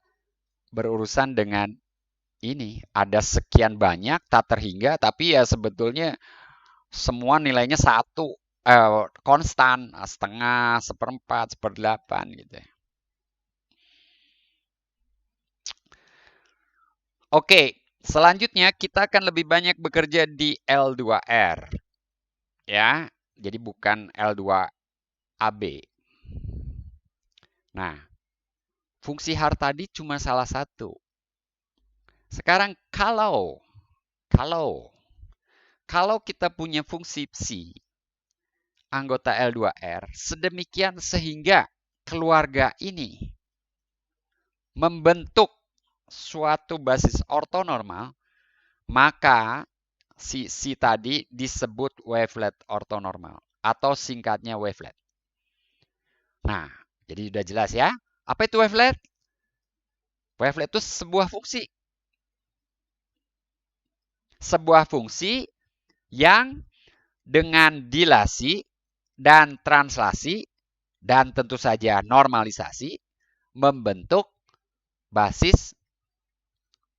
berurusan dengan ini. Ada sekian banyak tak terhingga, tapi ya sebetulnya semua nilainya 1. Konstan. Setengah, 1/4, 1/8 gitu ya. Oke. Selanjutnya kita akan lebih banyak bekerja di L2R. Ya, jadi bukan L2AB. Nah, fungsi har tadi cuma salah satu. Sekarang kalau kita punya fungsi psi anggota L2R sedemikian sehingga keluarga ini membentuk suatu basis ortonormal, maka si tadi disebut wavelet ortonormal atau singkatnya wavelet. Nah, jadi sudah jelas ya. Apa itu wavelet? Wavelet itu sebuah fungsi. Sebuah fungsi yang dengan dilasi dan translasi dan tentu saja normalisasi membentuk basis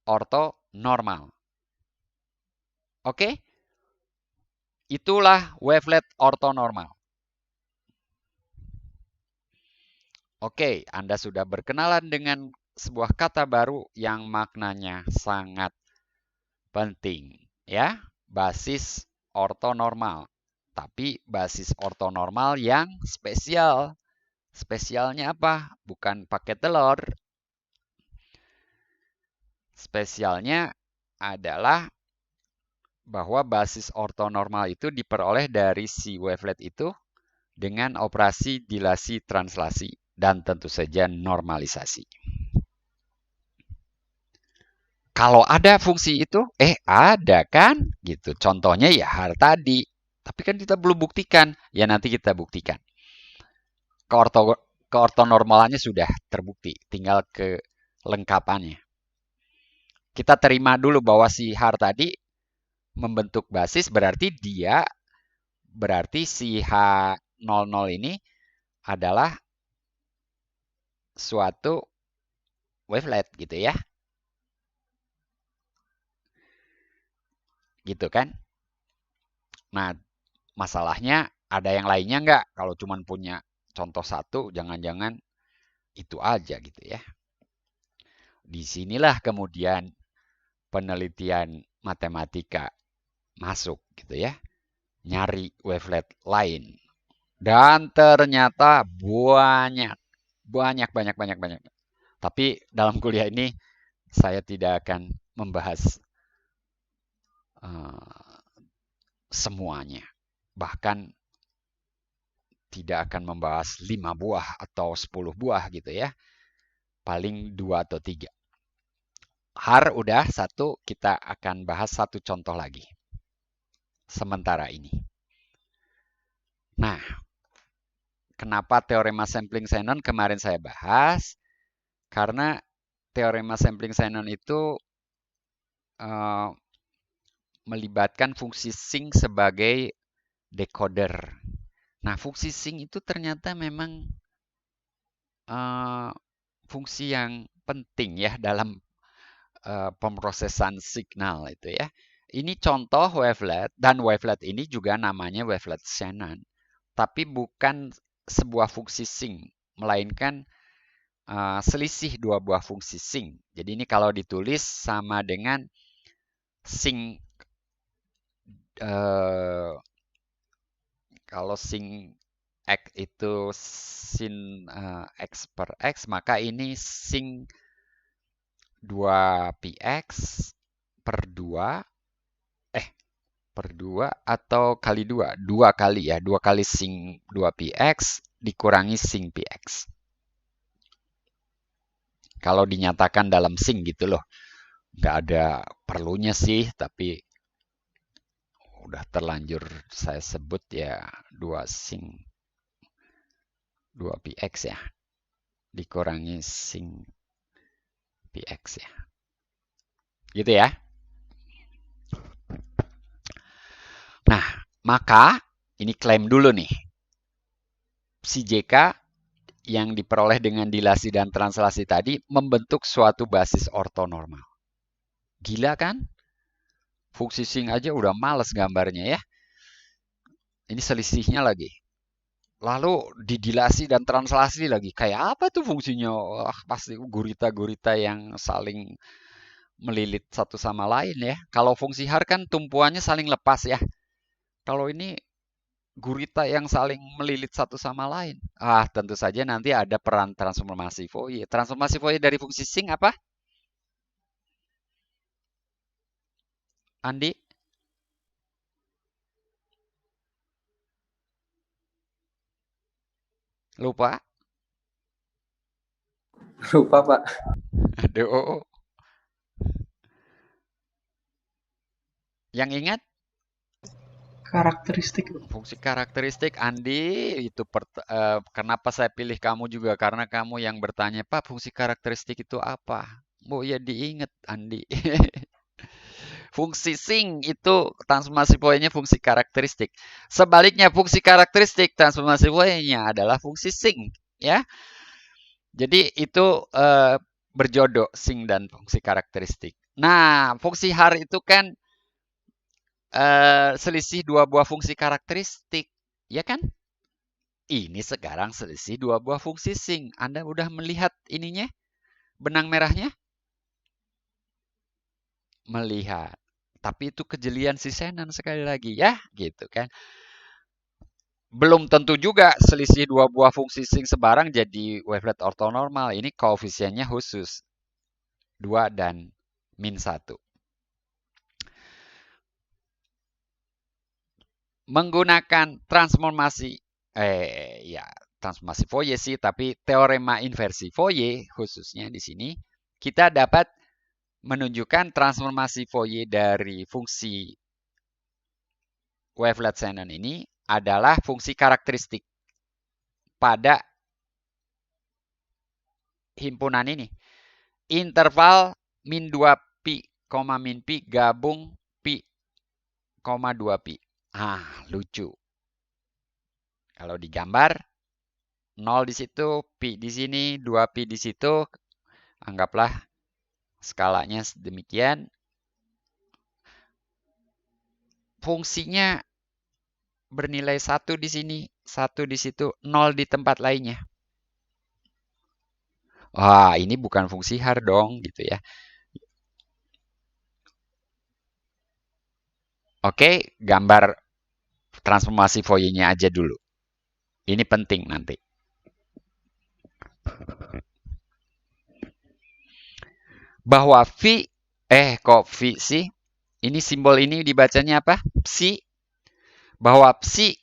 ortonormal. Oke? Itulah wavelet ortonormal. Oke, Anda sudah berkenalan dengan sebuah kata baru yang maknanya sangat penting, ya. Basis ortonormal. Tapi basis ortonormal yang spesial. Spesialnya apa? Bukan pakai telur. Spesialnya adalah bahwa basis ortonormal itu diperoleh dari si wavelet itu dengan operasi dilasi translasi dan tentu saja normalisasi. Kalau ada fungsi itu, ada kan? Gitu. Contohnya ya hal tadi. Tapi kan kita belum buktikan. Ya nanti kita buktikan. Keortonormalannya sudah terbukti. Tinggal kelengkapannya. Kita terima dulu bahwa si har tadi membentuk basis berarti si H00 ini adalah suatu wavelet gitu ya. Gitu kan? Nah, masalahnya ada yang lainnya nggak? Kalau cuma punya contoh satu, jangan-jangan itu aja gitu ya. Disinilah kemudian penelitian matematika masuk gitu ya, nyari wavelet lain. Dan ternyata banyak. Tapi dalam kuliah ini saya tidak akan membahas semuanya. Bahkan tidak akan membahas 5 buah atau 10 buah gitu ya. Paling 2 atau 3. Har udah 1, kita akan bahas 1 contoh lagi. Sementara ini. Nah, kenapa teorema sampling Shannon kemarin saya bahas? Karena teorema sampling Shannon itu melibatkan fungsi sinc sebagai decoder. Nah, fungsi sinc itu ternyata memang fungsi yang penting ya dalam pemrosesan signal itu ya. Ini contoh wavelet, dan wavelet ini juga namanya wavelet Shannon. Tapi bukan sebuah fungsi sinc, melainkan selisih 2 buah fungsi sinc. Jadi ini kalau ditulis sama dengan sinc, kalau sinc X itu sin X per X, maka ini sinc 2px per 2 per 2 atau kali 2. 2 kali ya. 2 kali sinc 2px dikurangi sinc px. Kalau dinyatakan dalam sinc gitu loh. Nggak ada perlunya sih, tapi udah terlanjur saya sebut ya 2 sinc 2px ya. Dikurangi sinc px ya. Gitu ya. Nah, maka ini klaim dulu nih. Si JK yang diperoleh dengan dilasi dan translasi tadi membentuk suatu basis ortonormal. Gila kan? Fungsi sinc aja udah males gambarnya ya. Ini selisihnya lagi. Lalu didilasi dan translasi lagi. Kayak apa tuh fungsinya? Wah, pasti gurita-gurita yang saling melilit satu sama lain ya. Kalau fungsi har kan tumpuannya saling lepas ya. Kalau ini gurita yang saling melilit satu sama lain. Tentu saja nanti ada peran transformasi Fourier. Transformasi Fourier dari fungsi sinc apa? Andi? Lupa? Lupa, Pak. Aduh. Yang ingat? Karakteristik. Fungsi karakteristik, Andi, itu kenapa saya pilih kamu juga? Karena kamu yang bertanya, Pak, fungsi karakteristik itu apa? Bu, ya diingat, Andi. Fungsi sinc itu transformasi Fourier-nya fungsi karakteristik. Sebaliknya, fungsi karakteristik transformasi Fourier-nya adalah fungsi sinc, ya. Jadi itu berjodoh sinc dan fungsi karakteristik. Nah, fungsi har itu kan selisih 2 buah fungsi karakteristik, ya kan? Ini sekarang selisih 2 buah fungsi sinc. Anda udah melihat ininya? Benang merahnya? Melihat. Tapi itu kejelian si Shannon sekali lagi ya, gitu kan. Belum tentu juga selisih 2 buah fungsi sinc sebarang jadi wavelet ortonormal. Ini koefisiennya khusus. 2 dan min 1. Menggunakan transformasi transformasi Fourier sih, tapi teorema inversi Fourier khususnya di sini kita dapat menunjukkan transformasi Fourier dari fungsi wavelet Shannon ini adalah fungsi karakteristik pada himpunan ini. Interval min 2pi, min pi gabung pi, 2pi. Lucu. Kalau digambar 0 di situ, pi di sini, 2pi di situ. Anggaplah skalanya demikian. Fungsinya bernilai 1 di sini, 1 di situ, 0 di tempat lainnya. Ini bukan fungsi har dong gitu ya. Oke, gambar transformasi Fourier-nya aja dulu. Ini penting nanti. Bahwa kok phi sih? Ini simbol ini dibacanya apa? Psi. Bahwa psi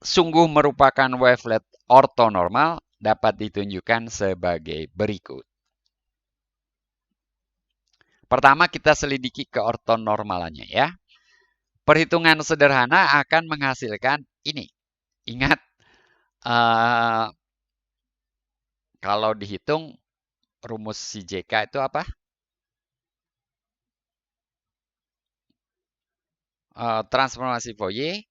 sungguh merupakan wavelet ortonormal dapat ditunjukkan sebagai berikut. Pertama kita selidiki keortonormalannya ya. Perhitungan sederhana akan menghasilkan ini. Ingat, kalau dihitung rumus si JK itu apa? Transformasi Fourier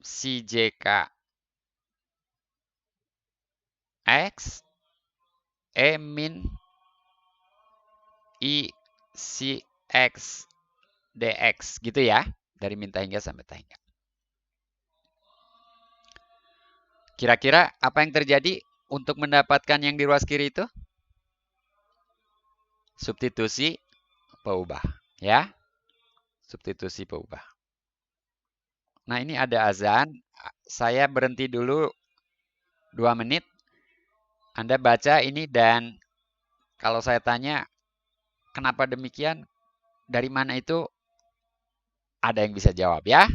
si JK X E min I si X dx gitu ya, dari min tahingga sampai tahingga. Kira-kira apa yang terjadi untuk mendapatkan yang di ruas kiri itu? Substitusi peubah ya. Substitusi peubah. Nah, ini ada azan. Saya berhenti dulu 2 menit. Anda baca ini dan kalau saya tanya kenapa demikian, dari mana itu, ada yang bisa jawab ya.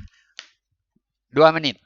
2 menit.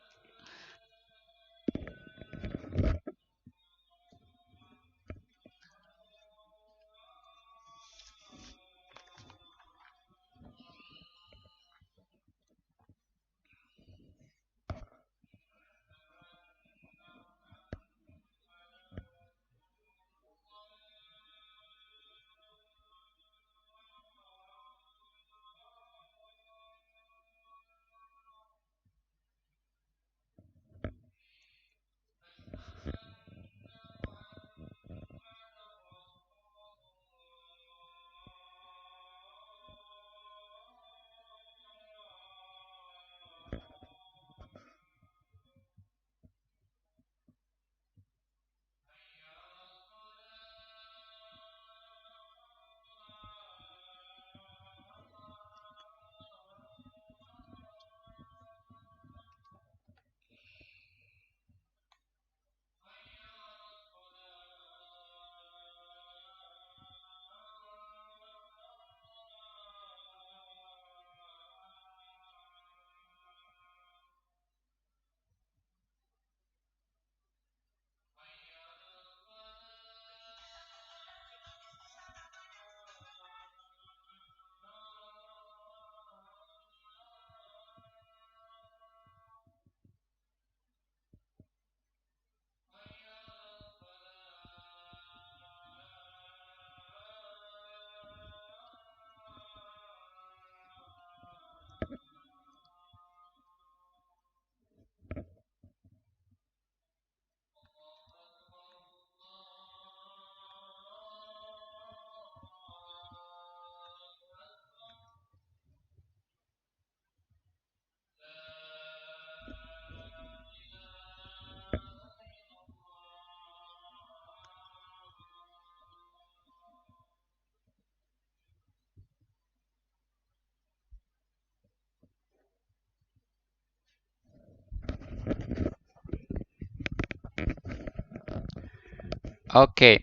Oke.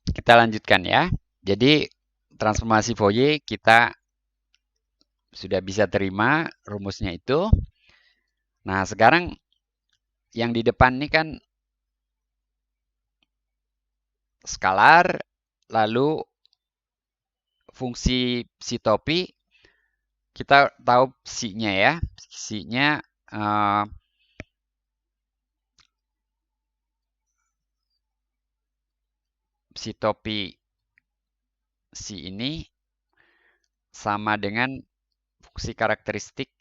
Kita lanjutkan ya. Jadi transformasi Fourier kita sudah bisa terima rumusnya itu. Nah, sekarang yang di depan ini kan skalar, lalu fungsi psi topi, kita tahu psi-nya ya. Psi-nya psi topi psi ini sama dengan fungsi karakteristik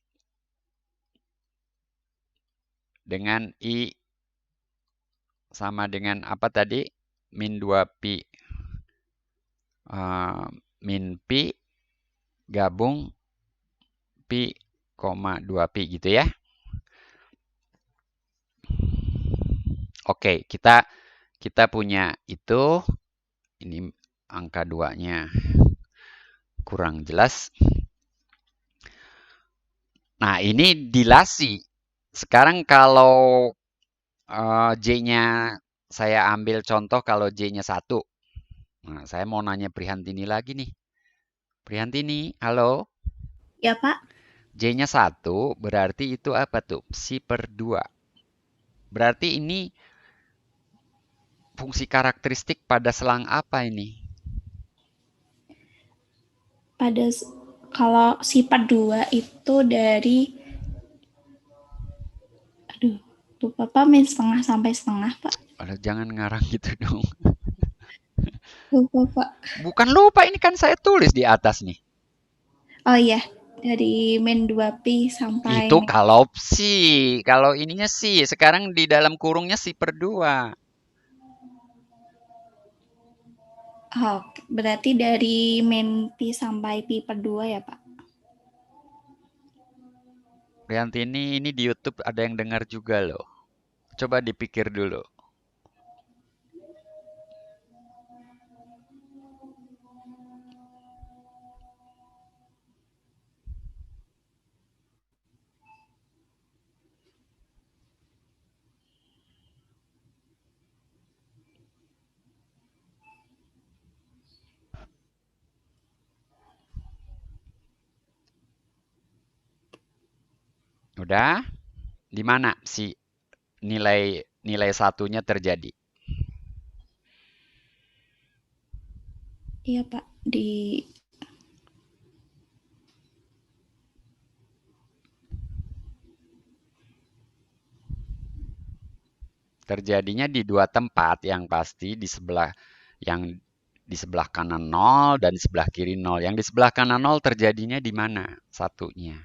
dengan I sama dengan apa tadi? Min 2pi min pi gabung pi, 2pi gitu ya. Oke, kita punya itu. Ini angka 2-nya kurang jelas. Nah, ini dilasi. Sekarang kalau J-nya saya ambil contoh kalau J-nya 1. Nah, saya mau nanya Prihantini lagi nih. Prihantini, halo? Ya, Pak. J-nya 1 berarti itu apa tuh? Psi/2. Berarti ini fungsi karakteristik pada selang apa ini? Kalau sifat 2 itu dari, lupa Pak, min setengah sampai setengah, Pak. Aduh, jangan ngarang gitu dong. Lupa, Pak. Bukan lupa, ini kan saya tulis di atas nih. Oh iya, dari min 2pi sampai Itu kalau psi. Kalau ininya psi. Sekarang di dalam kurungnya psi/2. Oh, berarti dari min pi sampai pi/2 ya, Pak? Prihantini, ini di YouTube ada yang dengar juga loh. Coba dipikir dulu. Udah? Di mana si nilai satunya terjadi? Iya, Pak. Terjadinya di dua tempat yang pasti di sebelah kanan 0 dan di sebelah kiri 0. Yang di sebelah kanan 0 terjadinya di mana satunya?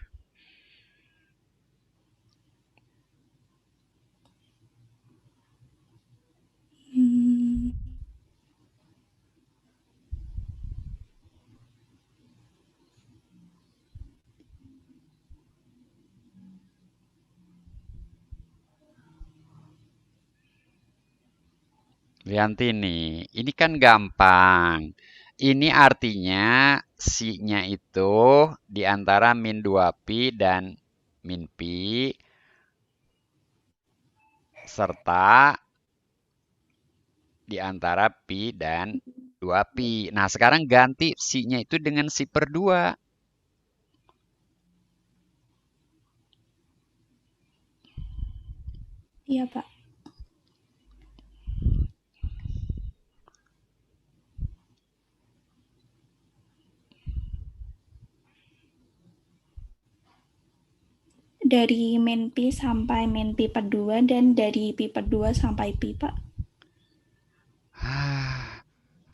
Liantini, ini kan gampang. Ini artinya si-nya itu di antara min 2pi dan min pi serta di antara pi dan 2pi. Nah, sekarang ganti si-nya itu dengan si/2. Iya, Pak. Dari min pi sampai min pi/2 dan dari pi/2 sampai pi, Pak.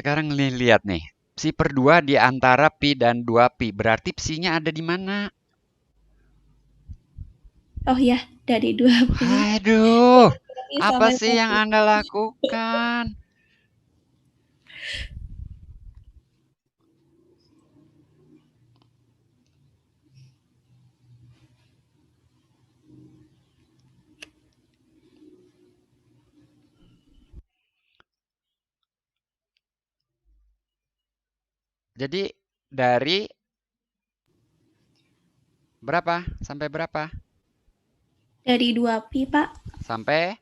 Sekarang lihat nih. Si/2 di antara pi dan 2pi. Berarti psi-nya ada di mana? Oh ya, dari 2pi. Aduh, apa sampai sih yang Anda lakukan? Jadi dari berapa sampai berapa? Dari 2pi, Pak, Sampai?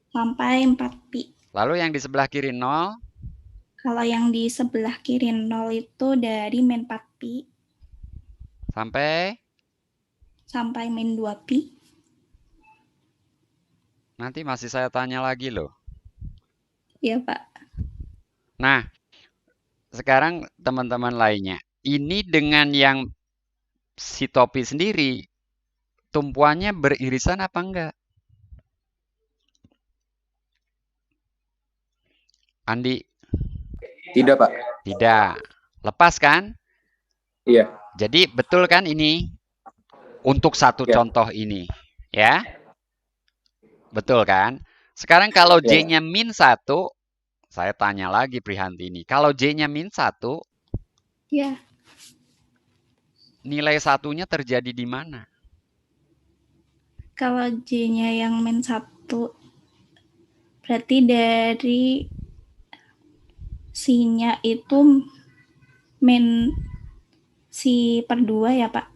sampai 4pi. Lalu yang di sebelah kiri 0? Kalau yang di sebelah kiri 0 itu dari min 4pi Sampai? sampai min 2pi. Nanti masih saya tanya lagi loh. Iya, Pak. Nah, sekarang teman-teman lainnya. Ini dengan yang si topi sendiri, tumpuannya beririsan apa enggak? Andi? Tidak, Pak. Tidak. Lepas kan? Iya. Jadi betul kan ini? Untuk satu Ya. contoh ini. Ya? Betul kan? Sekarang kalau Ya. J-nya min 1, saya tanya lagi Prihantini. Kalau J-nya min 1, Ya. nilai satunya terjadi di mana? Kalau J-nya yang min 1, berarti dari Si-nya itu min si per 2 ya, Pak?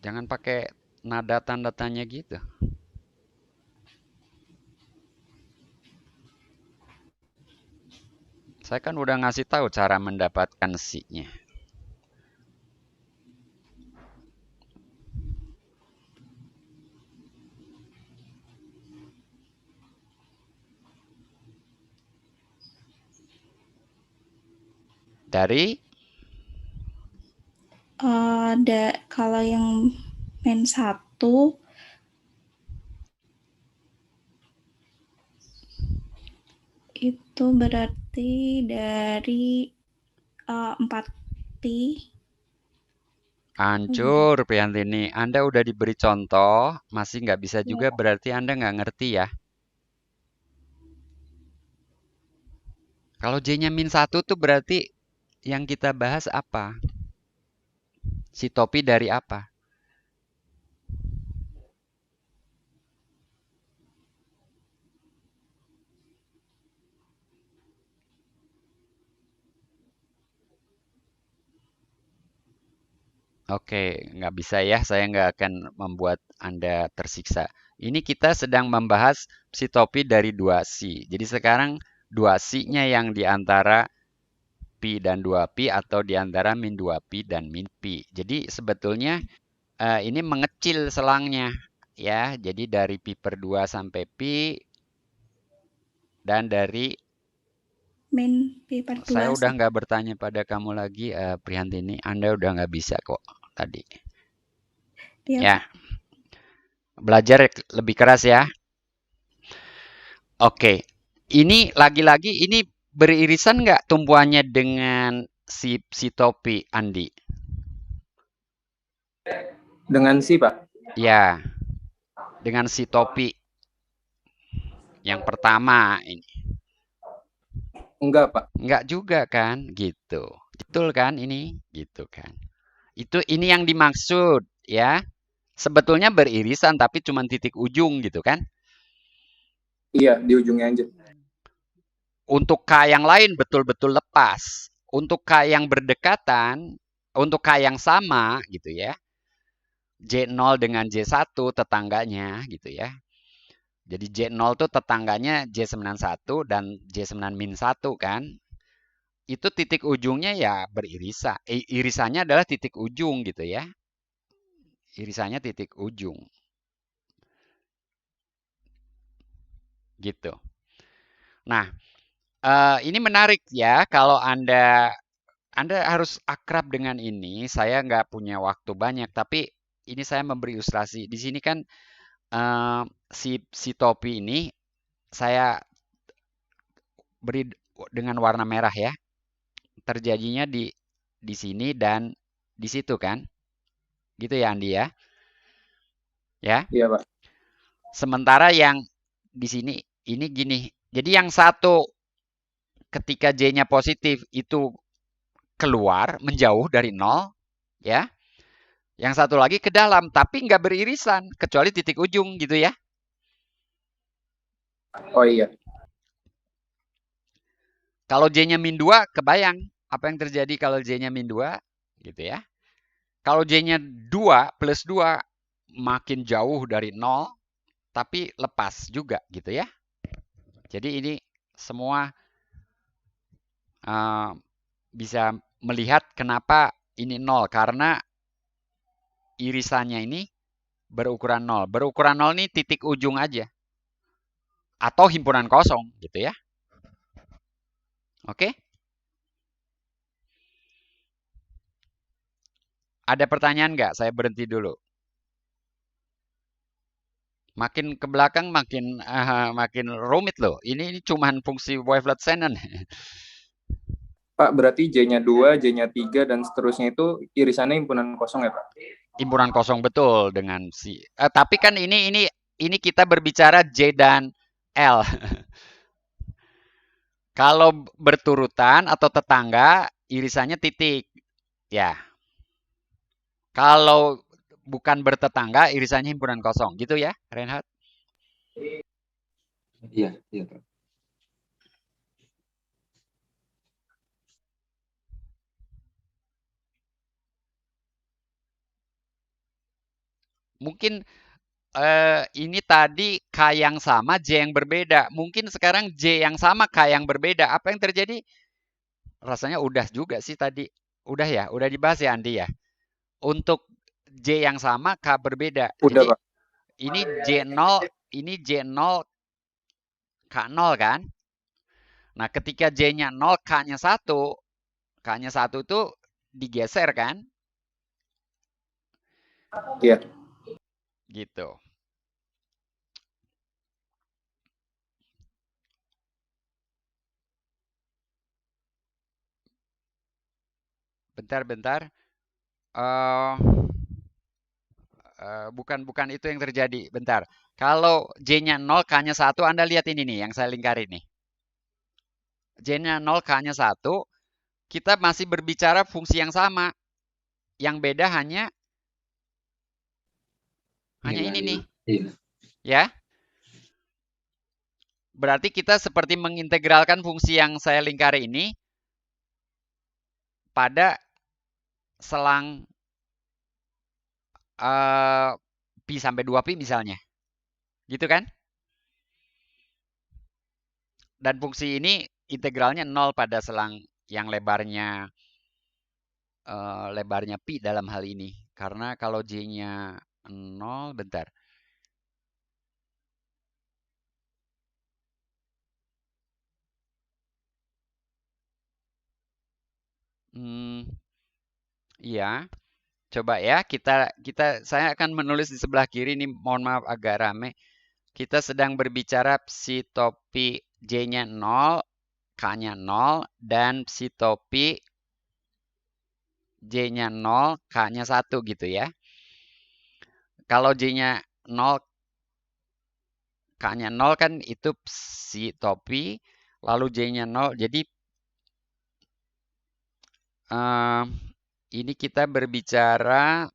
Jangan pakai nada tanda tanya gitu. Saya kan udah ngasih tahu cara mendapatkan si-nya. Dari Kalau yang min 1 itu berarti dari 4pi. hancur Priantini. Anda udah diberi contoh, masih nggak bisa juga berarti Anda nggak ngerti ya. Kalau J-nya min 1 tuh berarti yang kita bahas apa? Si topi dari apa? Oke, nggak bisa ya. Saya nggak akan membuat Anda tersiksa. Ini kita sedang membahas si topi dari 2si. Jadi sekarang 2si-nya yang diantara pi dan 2pi atau diantara min 2pi dan min pi. Jadi sebetulnya ini mengecil selangnya ya. Jadi dari pi per 2 sampai pi dan dari Min pi per 2. saya udah nggak bertanya pada kamu lagi Prihantini. Anda udah nggak bisa kok tadi. Iya, Ya, Pak. belajar lebih keras ya. Oke, ini lagi-lagi ini beririsan nggak tumbuhannya dengan si topi Andi? Dengan si, Pak. Ya, dengan si topi yang pertama ini. Enggak, Pak. Enggak juga kan, gitu. Betul kan ini? Gitu kan. Ini yang dimaksud ya. Sebetulnya beririsan tapi cuma titik ujung gitu kan. Iya, di ujungnya aja. Untuk K yang lain betul-betul lepas. Untuk K yang berdekatan, untuk K yang sama gitu ya. J0 dengan J1 tetangganya gitu ya. Jadi J0 tuh tetangganya J91 dan J9-1 kan. Itu titik ujungnya ya beririsan. Irisannya adalah titik ujung gitu ya. Irisannya titik ujung. Gitu. Nah, ini menarik ya kalau Anda harus akrab dengan ini. Saya nggak punya waktu banyak, tapi ini saya memberi ilustrasi. Di sini kan si topi ini saya beri dengan warna merah ya. Terjadinya di sini dan di situ kan. Gitu ya Andi ya. Ya. Iya, Pak. Sementara yang di sini ini gini. Jadi yang satu ketika J-nya positif itu keluar menjauh dari 0 ya. Yang satu lagi ke dalam tapi nggak beririsan kecuali titik ujung gitu ya. Oh iya. Kalau J-nya min 2 kebayang apa yang terjadi kalau J-nya min 2 gitu ya. Kalau J-nya 2 plus 2 makin jauh dari 0 tapi lepas juga gitu ya. Jadi ini semua bisa melihat kenapa ini 0 karena irisannya ini berukuran 0. Berukuran 0 ini titik ujung aja. Atau himpunan kosong gitu ya. Oke? Ada pertanyaan nggak? Saya berhenti dulu. Makin ke belakang makin rumit loh. Ini cuman fungsi wavelet Shannon. Pak, berarti J-nya 2, J-nya 3, dan seterusnya itu irisannya himpunan kosong ya, Pak? Himpunan kosong betul dengan si. Tapi kan ini kita berbicara J dan L. Kalau berturutan atau tetangga, irisannya titik. Ya. Kalau bukan bertetangga, irisannya himpunan kosong. Gitu ya, Reinhard? Iya, iya, Pak. Mungkin ini tadi K yang sama, J yang berbeda. Mungkin sekarang J yang sama, K yang berbeda. Apa yang terjadi? Rasanya udah juga sih tadi. Udah ya, udah dibahas ya Andi ya. Untuk J yang sama, K berbeda. Udah, Jadi Pak. ini J0, ini J0, K0 kan? Nah, ketika J-nya 0, K-nya 1, K-nya 1 itu digeser kan? Iya. Gitu. Bentar. Bukan itu yang terjadi. Bentar. Kalau J-nya 0, K-nya 1, Anda lihat ini nih yang saya lingkarin nih. J-nya 0, K-nya 1, kita masih berbicara fungsi yang sama. Yang beda hanya ini nih. Ya. Berarti kita seperti mengintegralkan fungsi yang saya lingkari ini pada selang pi sampai 2pi misalnya. Gitu kan? Dan fungsi ini integralnya 0 pada selang yang lebarnya pi dalam hal ini. Karena kalau J-nya 0, bentar. Iya. Coba ya, saya akan menulis di sebelah kiri ini, mohon maaf agak rame. Kita sedang berbicara psi topi J-nya 0, K-nya 0, dan psi topi J-nya 0, K-nya 1 gitu ya. Kalau J-nya 0, K-nya 0 kan itu psi topi, lalu J-nya 0. Jadi ini kita berbicara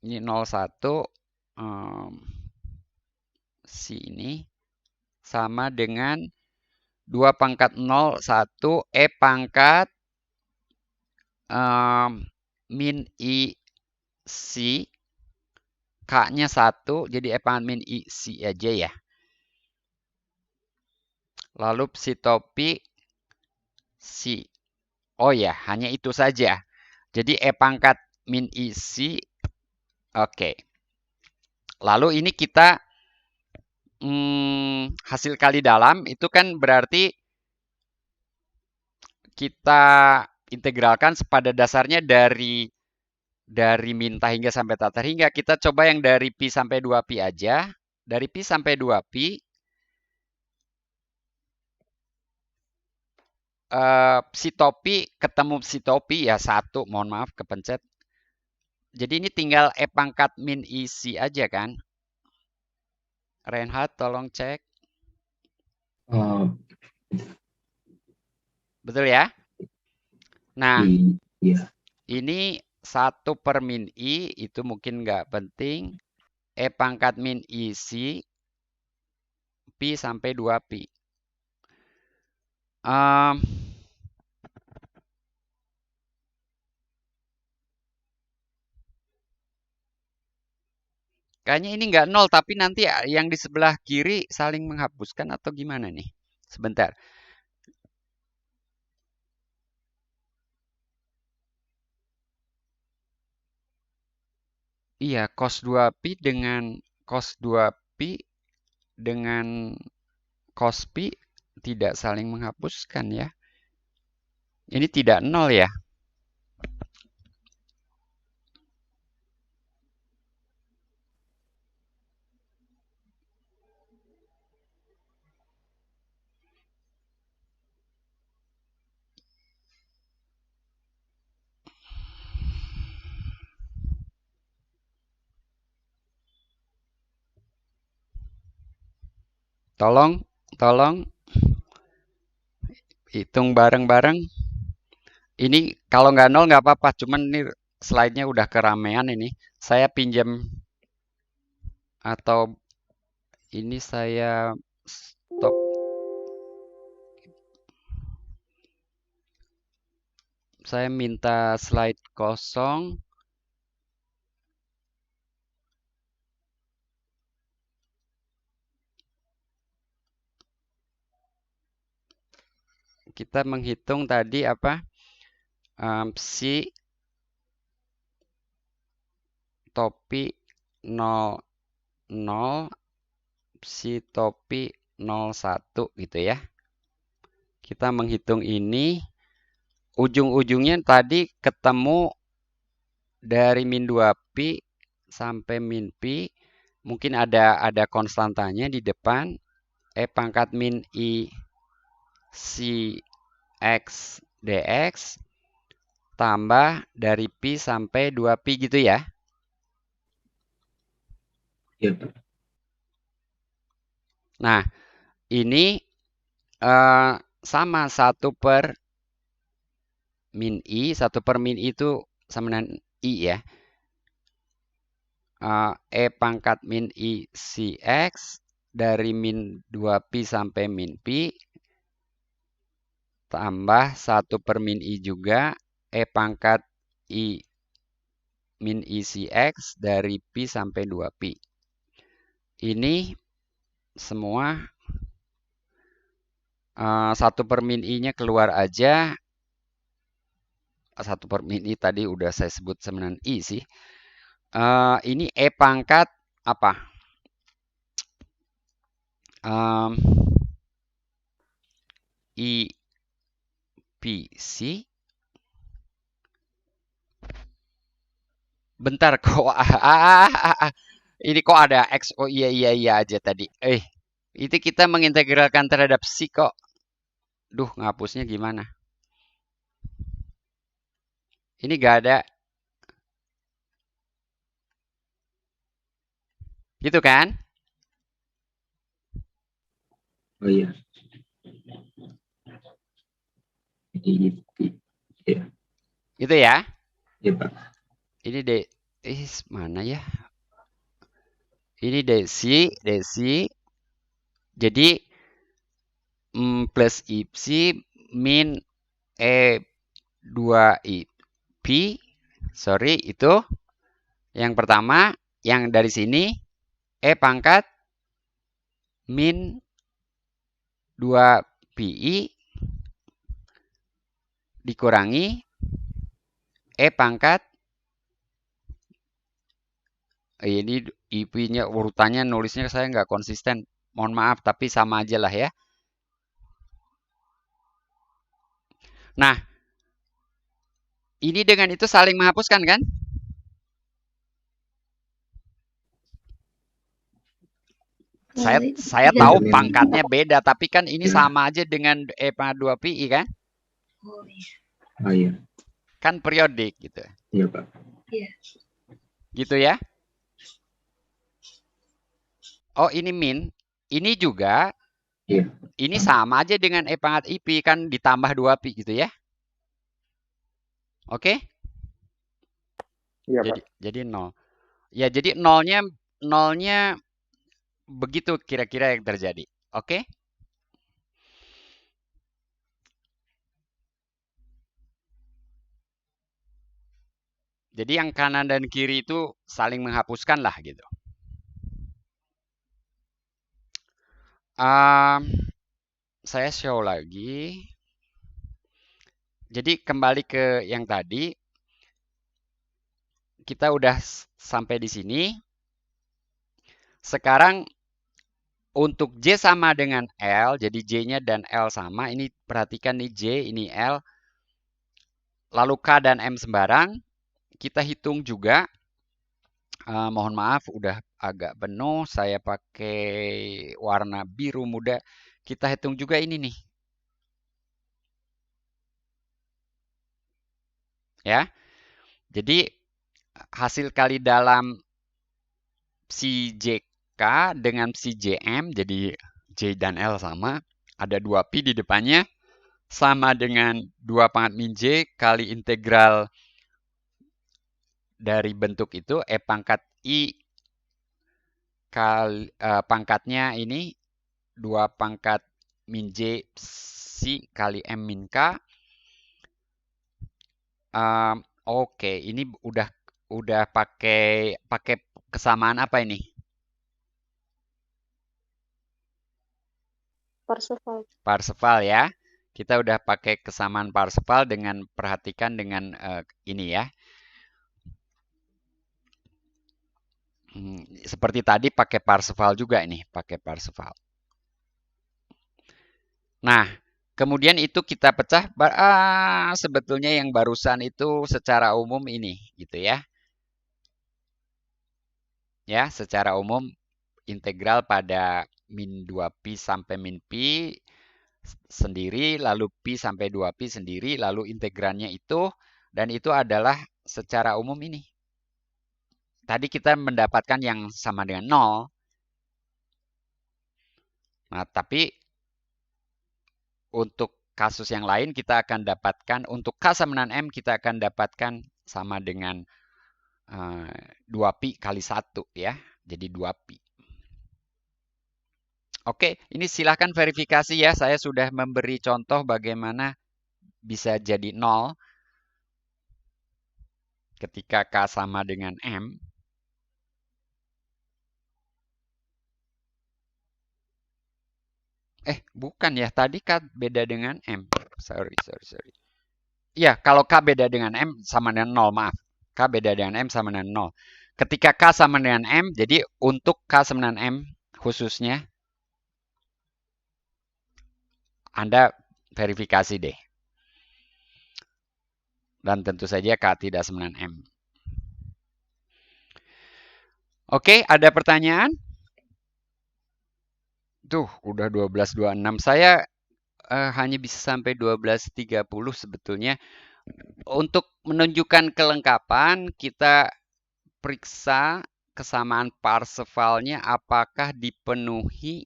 ini 01 si ini sama dengan 2 pangkat 0, 1 E pangkat min I si K-nya 1, jadi E pangkat min I si aja ya. Lalu psi topi si. Oh ya, hanya itu saja. Jadi E pangkat min I si. Oke. Lalu ini kita hasil kali dalam itu kan berarti kita integralkan pada dasarnya dari minta hingga sampai tak terhingga. Kita coba yang dari pi sampai 2pi aja. Dari pi sampai 2pi psi topi ketemu psi topi ya 1, mohon maaf kepencet. Jadi ini tinggal E pangkat min isi aja kan. Reinhard tolong cek. Betul ya? Nah, ini 1 per min I itu mungkin nggak penting. E pangkat min isi pi sampai 2pi. Kayaknya ini nggak 0, tapi nanti yang di sebelah kiri saling menghapuskan atau gimana nih? Sebentar. Iya, cos 2pi dengan cos 2pi dengan cos pi tidak saling menghapuskan ya. Ini tidak 0 ya. Tolong hitung bareng-bareng. Ini kalau nggak 0 nggak apa-apa, cuman ini slide-nya udah keramaian ini. Saya pinjam atau ini saya stop. Saya minta slide kosong kita menghitung tadi apa? Psi topi 00, psi topi 01 gitu ya. Kita menghitung ini, ujung-ujungnya tadi ketemu dari min 2pi sampai min pi, mungkin ada konstantanya di depan, E pangkat min I si X dx tambah dari pi sampai 2pi gitu ya. Iya, Pak. Nah, ini sama 1 per min I, 1 per min I itu sama dengan I ya. E pangkat min I si X dari min 2pi sampai min pi tambah 1 per min I juga E pangkat I min I si X dari pi sampai 2pi. Ini semua 1 per min I-nya keluar aja. 1 per min I tadi udah saya sebut sama dengan I sih. Ini E pangkat apa? I pi si. Bentar kok ini kok ada X? Oh iya aja tadi. Itu kita mengintegralkan terhadap si kok. Duh, ngapusnya gimana? Ini gak ada. Gitu kan? Oh iya. Iya. Gitu ya? Iya, Pak. Ini mana ya? Ini desi. Jadi plus ipsi min E2ip. Sorry, itu yang pertama. Yang dari sini E pangkat min 2pi dikurangi E pangkat, ini IP-nya urutannya nulisnya saya nggak konsisten. Mohon maaf, tapi sama aja lah ya. Nah, ini dengan itu saling menghapuskan kan? Saya tahu pangkatnya beda, tapi kan ini sama aja dengan E pangkat 2pi kan? Oh iya. Kan periodik gitu. Iya, Pak. Iya. Gitu ya? Oh, ini min. Ini juga. Iya. Ini sama aja dengan E pangkat IP kan ditambah 2pi gitu ya. Oke? Iya, Pak. Jadi 0. Ya, jadi nolnya begitu kira-kira yang terjadi. Oke? Jadi yang kanan dan kiri itu saling menghapuskan lah gitu. Saya show lagi. Jadi kembali ke yang tadi. Kita udah sampai di sini. Sekarang untuk J sama dengan L. Jadi J-nya dan L sama. Ini perhatikan nih J, ini L. Lalu K dan M sembarang. Kita hitung juga. Mohon maaf udah agak penuh. Saya pakai warna biru muda. Kita hitung juga ini nih. Ya. Jadi hasil kali dalam psi JK dengan psi JM. Jadi J dan L sama. Ada 2pi di depannya. Sama dengan 2 pangkat min J kali integral dari bentuk itu E pangkat I kali pangkatnya ini 2 pangkat min J psi kali M min K. Oke, ini udah pakai kesamaan apa ini? Parseval. Parseval ya. Kita udah pakai kesamaan Parseval dengan perhatikan dengan ini ya. Seperti tadi pakai Parseval juga ini, pakai Parseval. Nah, kemudian itu kita pecah, sebetulnya yang barusan itu secara umum ini, gitu ya. Ya, secara umum integral pada min 2pi sampai min pi sendiri, lalu pi sampai 2pi sendiri, lalu integrannya itu, dan itu adalah secara umum ini. Tadi kita mendapatkan yang sama dengan 0. Nah, tapi untuk kasus yang lain kita akan dapatkan, untuk K sama dengan M kita akan dapatkan sama dengan 2pi kali 1 ya. Jadi 2pi. Oke, ini silahkan verifikasi ya. Saya sudah memberi contoh bagaimana bisa jadi 0 ketika K sama dengan M. Bukan ya. Tadi K beda dengan M. Sorry. Iya, kalau K beda dengan M sama dengan 0, maaf. K beda dengan M sama dengan 0. Ketika K sama dengan M, jadi untuk K sama dengan M khususnya, Anda verifikasi deh. Dan tentu saja K tidak sama dengan M. Oke, ada pertanyaan? Tuh, udah 12.26. Saya hanya bisa sampai 12.30 sebetulnya. Untuk menunjukkan kelengkapan, kita periksa kesamaan Parsevalnya apakah dipenuhi.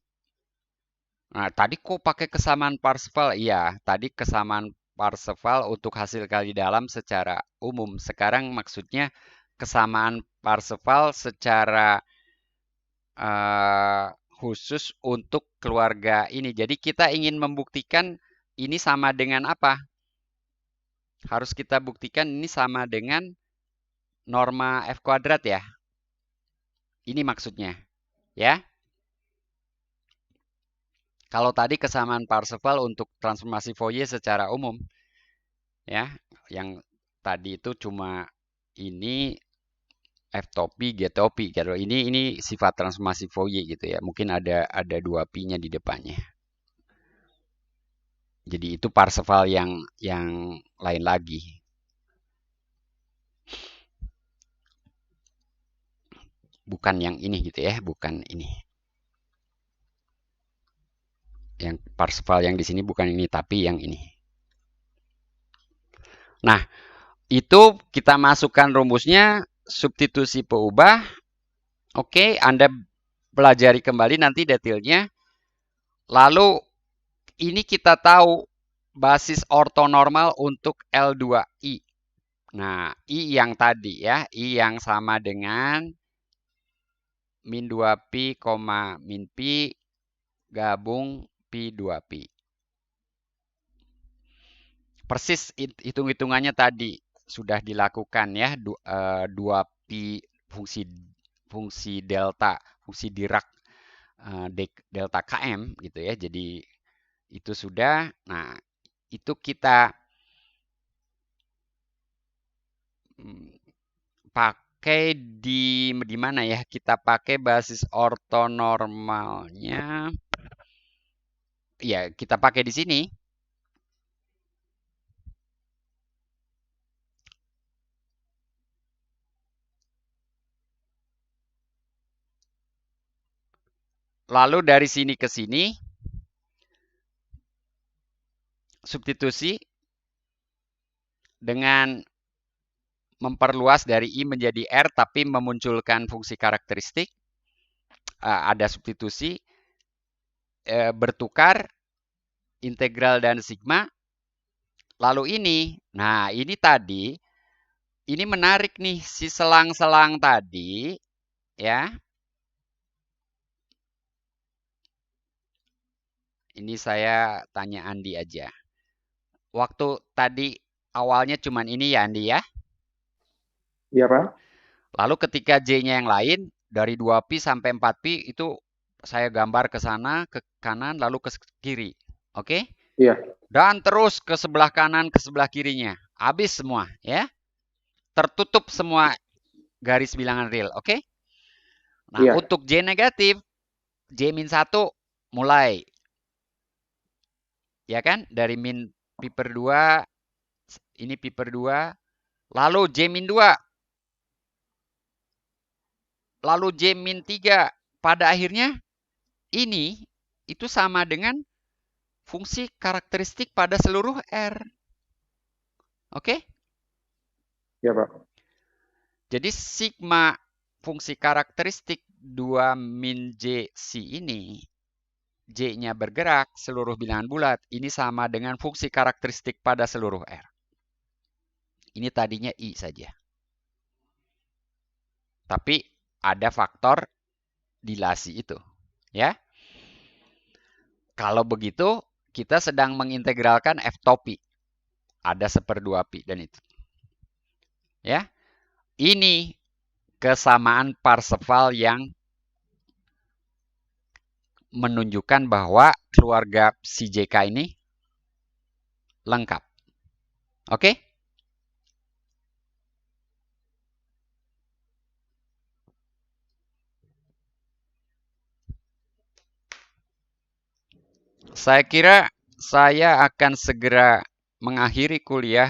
Nah, tadi kok pakai kesamaan Parseval? Iya, tadi kesamaan Parseval untuk hasil kali dalam secara umum. Sekarang maksudnya kesamaan Parseval secara khusus untuk keluarga ini. Jadi kita ingin membuktikan ini sama dengan apa? Harus kita buktikan ini sama dengan norma F kuadrat ya. Ini maksudnya. Ya. Kalau tadi kesamaan Parseval untuk transformasi Fourier secara umum. Ya. Yang tadi itu cuma ini F topi, G topi. Kalau ini sifat transformasi Fourier gitu ya. Mungkin ada 2pi-nya di depannya. Jadi itu Parseval yang lain lagi. Bukan yang ini gitu ya, bukan ini. Yang Parseval yang di sini bukan ini, tapi yang ini. Nah, itu kita masukkan rumusnya, substitusi peubah. Oke, Anda pelajari kembali nanti detailnya. Lalu ini kita tahu basis ortonormal untuk L2I. Nah, I yang tadi ya, I yang sama dengan min 2pi, min pi gabung pi 2pi. Persis hitung-hitungannya tadi sudah dilakukan ya, 2pi fungsi delta, fungsi Dirac delta Km gitu ya. Jadi itu sudah. Nah, itu kita pakai di mana ya? Kita pakai basis ortonormalnya. Ya, kita pakai di sini. Lalu dari sini ke sini, substitusi dengan memperluas dari I menjadi R, tapi memunculkan fungsi karakteristik. Ada substitusi, bertukar, integral dan sigma. Lalu ini, nah ini tadi, ini menarik nih, si selang-selang tadi, ya. Ini saya tanya Andi aja. Waktu tadi awalnya cuman ini ya Andi ya? Iya Pak. Lalu ketika J-nya yang lain, dari 2pi sampai 4pi itu saya gambar ke sana, ke kanan, lalu ke kiri. Oke? Iya. Dan terus ke sebelah kanan, ke sebelah kirinya. Habis semua, ya. Tertutup semua garis bilangan real, oke? Nah, Iya. untuk J negatif, J-1 mulai. Ya kan? Dari min pi per 2, ini pi per 2, lalu J-2, lalu J-3. Pada akhirnya, ini itu sama dengan fungsi karakteristik pada seluruh R. Oke? Iya, Pak. Jadi sigma fungsi karakteristik 2 min JC ini, J-nya bergerak seluruh bilangan bulat, ini sama dengan fungsi karakteristik pada seluruh R. Ini tadinya I saja. Tapi ada faktor dilasi itu. Ya. Kalau begitu, kita sedang mengintegralkan F topi. Ada 1/2 pi dan itu. Ya. Ini kesamaan Parseval yang menunjukkan bahwa keluarga si JK ini lengkap. Oke? Saya kira saya akan segera mengakhiri kuliah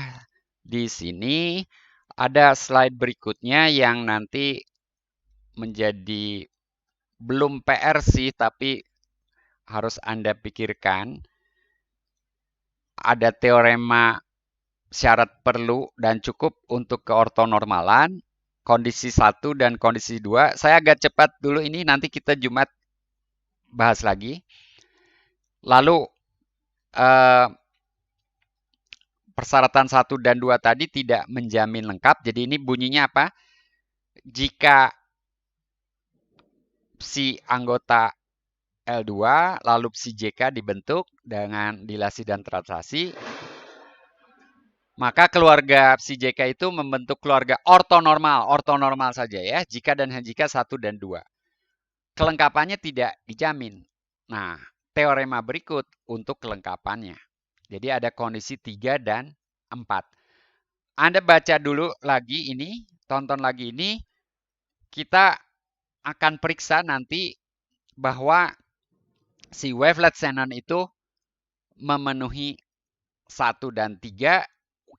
di sini. Ada slide berikutnya yang nanti menjadi belum PR sih, tapi harus Anda pikirkan. Ada teorema syarat perlu dan cukup untuk keortonormalan, kondisi 1 dan kondisi 2. Saya agak cepat dulu ini, nanti kita Jumat bahas lagi. Lalu persyaratan 1 dan 2 tadi tidak menjamin lengkap. Jadi ini bunyinya apa? Jika si anggota L2 lalu si JK dibentuk dengan dilasi dan translasi, maka keluarga si JK itu membentuk keluarga ortonormal saja ya, jika dan hanya jika 1 dan 2. Kelengkapannya tidak dijamin. Nah, teorema berikut untuk kelengkapannya. Jadi ada kondisi 3 dan 4. Anda baca dulu lagi ini, tonton lagi ini. Kita akan periksa nanti bahwa si wavelet Shannon itu memenuhi 1 dan 3.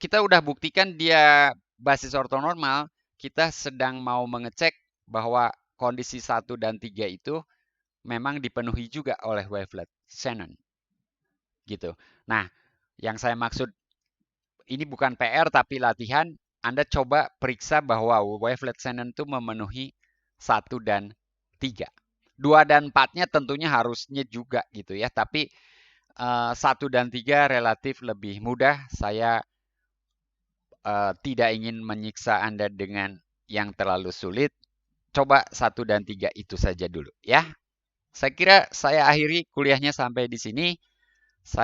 Kita udah buktikan dia basis ortonormal. Kita sedang mau mengecek bahwa kondisi 1 dan 3 itu memang dipenuhi juga oleh wavelet Shannon. Gitu. Nah, yang saya maksud ini bukan PR tapi latihan. Anda coba periksa bahwa wavelet Shannon itu memenuhi 1 dan 3. 2 dan 4-nya tentunya harusnya juga gitu ya. Tapi 1 dan 3 relatif lebih mudah. Saya tidak ingin menyiksa Anda dengan yang terlalu sulit. Coba 1 dan 3 itu saja dulu ya. Saya kira saya akhiri kuliahnya sampai di sini. Saya